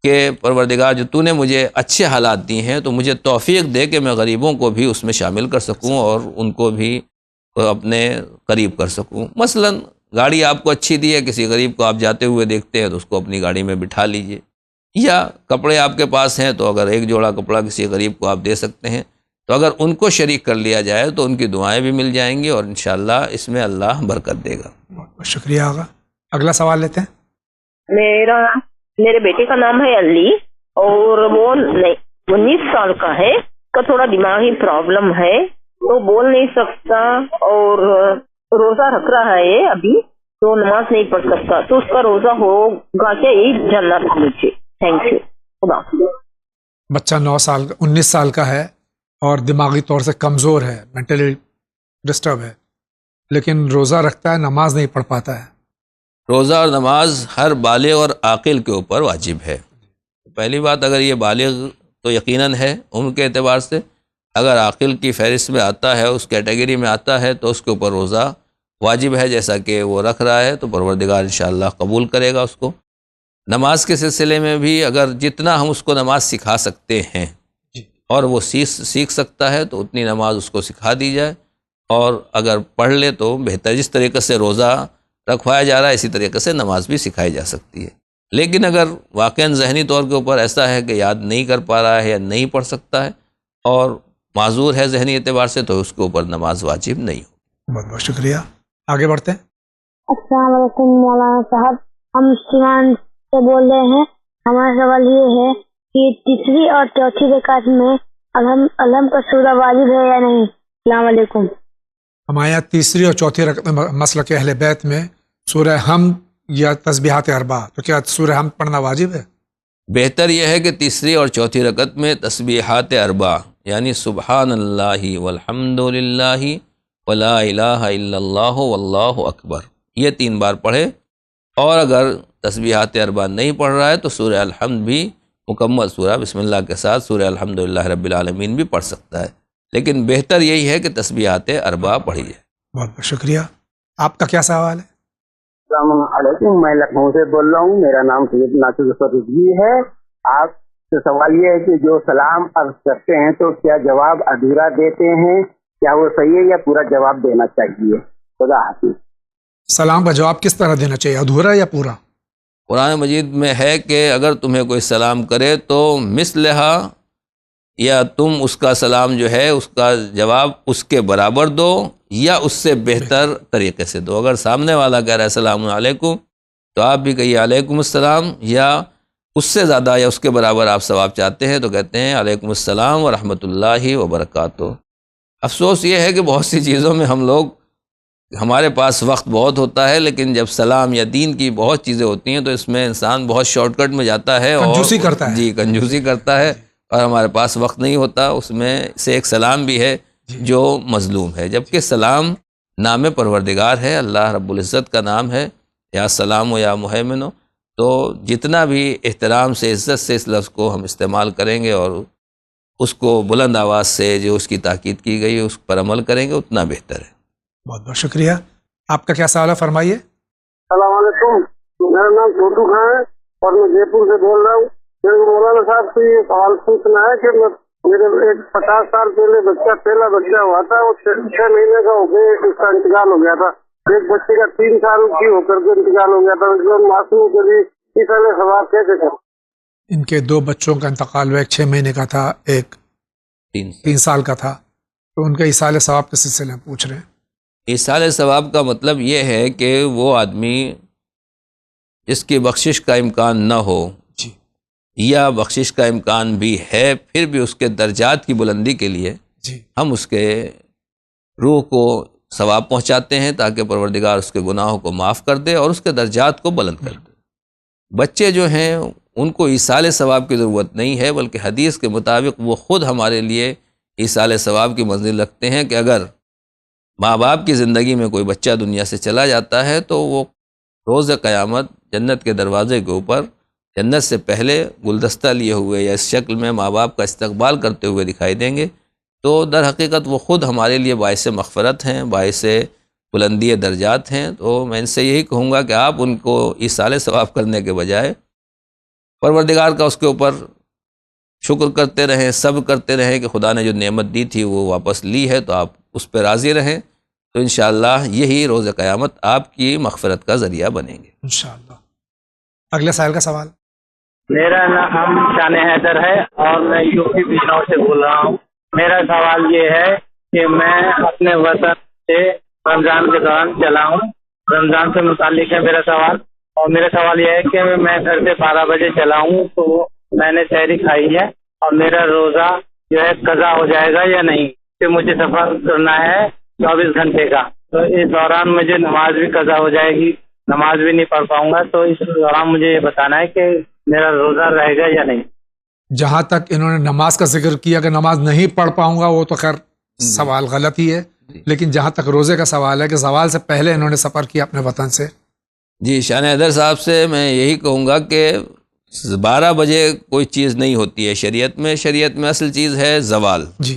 کہ پروردگار جو تو نے مجھے اچھے حالات دیے ہیں تو مجھے توفیق دے کہ میں غریبوں کو بھی اس میں شامل کر سکوں اور ان کو بھی اپنے قریب کر سکوں۔ مثلا گاڑی آپ کو اچھی دی ہے، کسی غریب کو آپ جاتے ہوئے دیکھتے ہیں تو اس کو اپنی گاڑی میں بٹھا لیجئے، یا کپڑے آپ کے پاس ہیں تو اگر ایک جوڑا کپڑا کسی غریب کو آپ دے سکتے ہیں تو اگر ان کو شریک کر لیا جائے تو ان کی دعائیں بھی مل جائیں گی اور انشاءاللہ اس میں اللہ برکت دے گا۔ بہت بہت شکریہ آغا۔ اگلا سوال لیتے ہیں۔ میرے بیٹے کا نام ہے علی اور وہ 19 سال کا ہے، اس کا تھوڑا دماغی پرابلم ہے، تو بول نہیں سکتا اور روزہ رکھ رہا ہے ابھی، تو نماز نہیں پڑھ سکتا، تو اس کا روزہ ہوگا کیا؟ یہی جاننا تھا مجھے۔ تھینک یو، خدا۔ بچہ 19 سال کا ہے اور دماغی طور سے کمزور ہے، مینٹلی ڈسٹرب ہے، لیکن روزہ رکھتا ہے، نماز نہیں پڑھ پاتا ہے۔ روزہ اور نماز ہر بالغ اور عاقل کے اوپر واجب ہے۔ پہلی بات، اگر یہ بالغ تو یقیناً ہے عمر کے اعتبار سے، اگر عاقل کی فہرست میں آتا ہے، اس کیٹیگری میں آتا ہے، تو اس کے اوپر روزہ واجب ہے، جیسا کہ وہ رکھ رہا ہے تو پروردگار انشاءاللہ قبول کرے گا اس کو۔ نماز کے سلسلے میں بھی اگر جتنا ہم اس کو نماز سکھا سکتے ہیں اور وہ سیکھ سکتا ہے تو اتنی نماز اس کو سکھا دی جائے، اور اگر پڑھ لے تو بہتر۔ جس طریقے سے روزہ رکھوایا جا رہا ہے اسی طریقے سے نماز بھی سکھائی جا سکتی ہے۔ لیکن اگر واقعاً ذہنی طور کے اوپر ایسا ہے کہ یاد نہیں کر پا رہا ہے یا نہیں پڑھ سکتا ہے اور معذور ہے ذہنی اعتبار سے، تو اس کے اوپر نماز واجب نہیں ہو۔ بہت بہت شکریہ، آگے بڑھتے ہیں۔ السلام علیکم مولانا صاحب، ہم سیوان سے بول رہے ہیں۔ ہمارا سوال یہ ہے کہ تیسری اور چوتھی رکعت میں الحم کا سورہ واجب ہے یا نہیں؟ السلام علیکم۔ ہمارے یہاں تیسری اور چوتھی رکعت میں مسلک اہل بیت میں سورہ حمد یا تسبیحات اربع، تو کیا سورہ حمد پڑھنا واجب ہے؟ بہتر یہ ہے کہ تیسری اور چوتھی رکعت میں تسبیحات اربع یعنی سبحان اللہ والحمد للہ ولا الہ الا اللہ واللہ اکبر، یہ 3 بار پڑھے، اور اگر تسبیحات اربع نہیں پڑھ رہا ہے تو سورہ الحمد بھی مکمل سورہ بسم اللہ کے ساتھ سورہ الحمدللہ رب العالمین بھی پڑھ سکتا ہے، لیکن بہتر یہی ہے کہ تسبیحات اربع پڑھی جائے۔ بہت بہت شکریہ۔ آپ کا کیا سوال ہے؟ السلام علیکم، میں لکھنؤ سے بول رہا ہوں، میرا نام سید ناصر رضوی ہے۔ آپ سے سوال یہ ہے کہ جو سلام عرض کرتے ہیں تو کیا جواب ادھورا دیتے ہیں، کیا وہ صحیح ہے یا پورا جواب دینا چاہیے؟ خدا حافظ۔ سلام کا جواب کس طرح دینا چاہیے، ادھورا یا پورا؟ قرآن مجید میں ہے کہ اگر تمہیں کوئی سلام کرے تو مثلہا، یا تم اس کا سلام جو ہے اس کا جواب اس کے برابر دو یا اس سے بہتر طریقے سے دو۔ اگر سامنے والا کہہ رہا ہے السلام علیکم تو آپ بھی کہیے علیکم السلام، یا اس سے زیادہ یا اس کے برابر آپ ثواب چاہتے ہیں تو کہتے ہیں علیکم السلام ورحمۃ اللہ وبرکاتہ۔ افسوس یہ ہے کہ بہت سی چیزوں میں ہم لوگ ہمارے پاس وقت بہت ہوتا ہے، لیکن جب سلام یا دین کی بہت چیزیں ہوتی ہیں تو اس میں انسان بہت شارٹ کٹ میں جاتا ہے اور کنجوسی کرتا ہے. جی کنجوسی کرتا ہے، اور ہمارے پاس وقت نہیں ہوتا. اس میں سے ایک سلام بھی ہے جو مظلوم ہے، جبکہ سلام نام پروردگار ہے، اللہ رب العزت کا نام ہے، یا سلام و یا مہیمن. تو جتنا بھی احترام سے عزت سے اس لفظ کو ہم استعمال کریں گے اور اس کو بلند آواز سے جو اس کی تاکید کی گئی ہے اس پر عمل کریں گے اتنا بہتر ہے. بہت بہت شکریہ. آپ کا کیا سوال ہے، فرمائیے. السلام علیکم، میرا نام چھوٹو خان ہے اور میں جے پور سے بول رہا ہوں. میرے کو مولانا صاحب سے یہ سوال پوچھنا ہے کہ میرے ایک 50 سال پہلے پہلا بچہ ہوا تھا، وہ 6 مہینے کا ہو گیا، اس کا انتقال ہو گیا تھا. ایک بچے کا 3 سال کی ہو کر کے انتقال ہو گیا تھا. معصوم کے لیے اس والے سوال کیسے کریں؟ ان کے 2 بچوں کا انتقال ہوا، ایک 6 مہینے کا تھا، ایک 3 سال کا تھا. تو ان کا ایصال ثواب کے سلسلے میں پوچھ رہے ہیں. ایصال ثواب کا مطلب یہ ہے کہ وہ آدمی جس کی بخشش کا امکان نہ ہو یا بخشش کا امکان بھی ہے پھر بھی اس کے درجات کی بلندی کے لیے ہم اس کے روح کو ثواب پہنچاتے ہیں تاکہ پروردگار اس کے گناہوں کو معاف کر دے اور اس کے درجات کو بلند کر دے. بچے جو ہیں ان کو ایصال ثواب کی ضرورت نہیں ہے، بلکہ حدیث کے مطابق وہ خود ہمارے لیے ایصال ثواب کی منزل رکھتے ہیں کہ اگر ماں باپ کی زندگی میں کوئی بچہ دنیا سے چلا جاتا ہے تو وہ روز قیامت جنت کے دروازے کے اوپر جنت سے پہلے گلدستہ لیے ہوئے یا اس شکل میں ماں باپ کا استقبال کرتے ہوئے دکھائی دیں گے. تو در حقیقت وہ خود ہمارے لیے باعث مغفرت ہیں، باعث بلندی درجات ہیں. تو میں ان سے یہی کہوں گا کہ آپ ان کو ایصال ثواب کرنے کے بجائے پروردگار کا اس کے اوپر شکر کرتے رہیں، صبر کرتے رہیں کہ خدا نے جو نعمت دی تھی وہ واپس لی ہے، تو آپ اس پہ راضی رہیں. تو انشاءاللہ یہی روز قیامت آپ کی مغفرت کا ذریعہ بنیں گے انشاءاللہ. اگلے سائل کا سوال. میرا نام شان حیدر ہے اور میں یو پی بجنور سے بول رہا ہوں. میرا سوال یہ ہے کہ میں اپنے وطن سے رمضان کے دوران چلا ہوں. رمضان سے متعلق ہے میرا سوال، اور میرا سوال یہ ہے کہ میں گھر سے 12 بجے چلا ہوں تو میں نے سحری کھائی ہے اور میرا روزہ جو ہے قضا ہو جائے گا یا نہیں، کہ مجھے سفر کرنا ہے 24 گھنٹے کا، تو اس دوران مجھے نماز بھی قضا ہو جائے گی، نماز بھی نہیں پڑھ پاؤں گا. تو اس دوران مجھے یہ بتانا ہے کہ میرا روزہ رہے گا یا نہیں. جہاں تک انہوں نے نماز کا ذکر کیا کہ نماز نہیں پڑھ پاؤں گا، وہ تو خیر سوال غلط ہی ہے. لیکن جہاں تک روزے کا سوال ہے کہ زوال سے پہلے انہوں نے سفر کیا اپنے وطن سے. جی شان حیدر صاحب سے میں یہی کہوں گا کہ 12 بجے کوئی چیز نہیں ہوتی ہے شریعت میں. شریعت میں اصل چیز ہے زوال. جی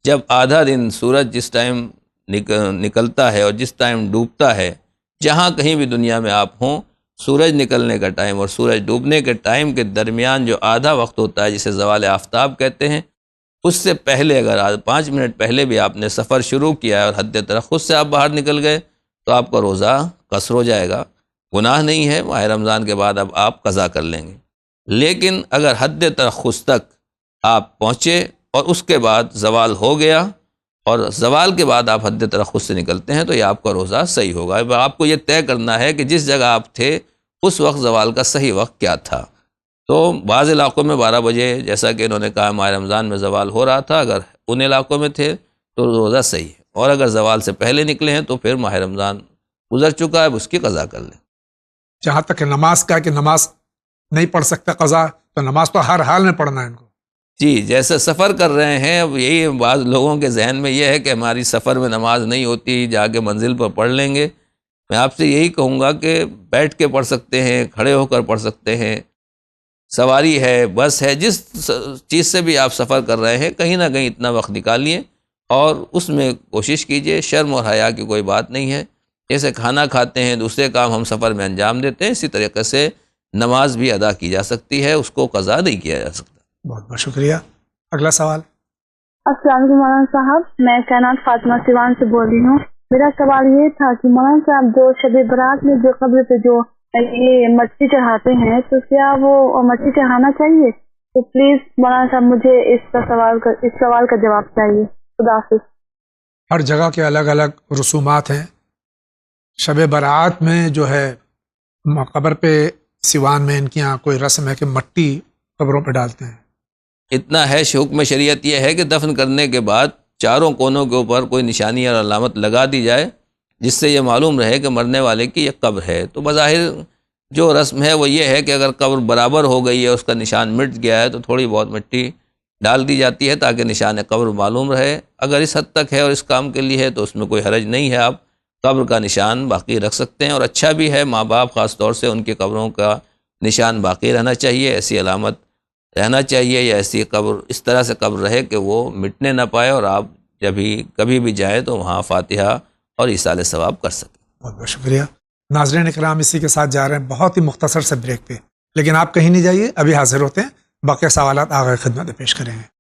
جب آدھا دن سورج جس ٹائم نکلتا ہے اور جس ٹائم ڈوبتا ہے، جہاں کہیں بھی دنیا میں آپ ہوں، سورج نکلنے کا ٹائم اور سورج ڈوبنے کے ٹائم کے درمیان جو آدھا وقت ہوتا ہے جسے زوال آفتاب کہتے ہیں، اس سے پہلے اگر 5 منٹ پہلے بھی آپ نے سفر شروع کیا ہے اور حد ترخص سے آپ باہر نکل گئے تو آپ کا روزہ قصر ہو جائے گا. گناہ نہیں ہے، ماہ رمضان کے بعد اب آپ قضا کر لیں گے. لیکن اگر حد ترخص تک آپ پہنچے اور اس کے بعد زوال ہو گیا اور زوال کے بعد آپ حد ترخص سے نکلتے ہیں تو یہ آپ کا روزہ صحیح ہوگا. آپ کو یہ طے کرنا ہے کہ جس جگہ آپ تھے اس وقت زوال کا صحیح وقت کیا تھا. تو بعض علاقوں میں 12 بجے جیسا کہ انہوں نے کہا ماہ رمضان میں زوال ہو رہا تھا، اگر ان علاقوں میں تھے تو روزہ صحیح ہے، اور اگر زوال سے پہلے نکلے ہیں تو پھر ماہ رمضان گزر چکا ہے، اس کی قضا کر لیں. جہاں تک نماز کا کہ نماز نہیں پڑھ سکتا قضا، تو نماز تو ہر حال میں پڑھنا ہے ان کو. جی جیسے سفر کر رہے ہیں، اب یہی بعض لوگوں کے ذہن میں یہ ہے کہ ہماری سفر میں نماز نہیں ہوتی، جا کے منزل پر پڑھ لیں گے. میں آپ سے یہی کہوں گا کہ بیٹھ کے پڑھ سکتے ہیں، کھڑے ہو کر پڑھ سکتے ہیں، سواری ہے، بس ہے، جس چیز سے بھی آپ سفر کر رہے ہیں کہیں نہ کہیں اتنا وقت نکالیے اور اس میں کوشش کیجئے. شرم اور حیا کی کوئی بات نہیں ہے. جیسے کھانا کھاتے ہیں، دوسرے کام ہم سفر میں انجام دیتے ہیں، اسی طریقے سے نماز بھی ادا کی جا سکتی ہے، اس کو قضا نہیں کیا جا سکتا. بہت بہت شکریہ. اگلا سوال. السلام علیکم مولانا صاحب، میں کائنات فاطمہ سیوان سے بول رہی ہوں. میرا سوال یہ تھا کہ مولانا صاحب جو شب برات میں جو قبر پہ جو یہ مٹی چڑھاتے ہیں تو کیا وہ مٹی چڑھانا چاہیے؟ تو پلیز مولانا صاحب مجھے اس سوال کا جواب چاہیے. خدا حافظ. ہر جگہ کے الگ الگ رسومات ہیں. شب برات میں جو ہے قبر پہ سیوان میں ان کے یہاں کوئی رسم ہے کہ مٹی قبروں پہ ڈالتے ہیں. اتنا ہے حکم شریعت یہ ہے کہ دفن کرنے کے بعد چاروں کونوں کے اوپر کوئی نشانی اور علامت لگا دی جائے جس سے یہ معلوم رہے کہ مرنے والے کی یہ قبر ہے۔ تو بظاہر جو رسم ہے وہ یہ ہے کہ اگر قبر برابر ہو گئی ہے، اس کا نشان مٹ گیا ہے، تو تھوڑی بہت مٹی ڈال دی جاتی ہے تاکہ نشان قبر معلوم رہے۔ اگر اس حد تک ہے اور اس کام کے لیے ہے تو اس میں کوئی حرج نہیں ہے، آپ قبر کا نشان باقی رکھ سکتے ہیں، اور اچھا بھی ہے، ماں باپ خاص طور سے ان کی قبروں کا نشان باقی رہنا چاہیے، ایسی علامت رہنا چاہیے، یا ایسی قبر اس طرح سے قبر رہے کہ وہ مٹنے نہ پائے، اور آپ جب بھی کبھی بھی جائیں تو وہاں فاتحہ اور ایصال ثواب کر سکیں۔ بہت بہت شکریہ۔ ناظرین کرام، اسی کے ساتھ جا رہے ہیں بہت ہی مختصر سے بریک پہ، لیکن آپ کہیں نہیں جائیے، ابھی حاضر ہوتے ہیں، باقی سوالات آگے خدمت پیش کریں گے۔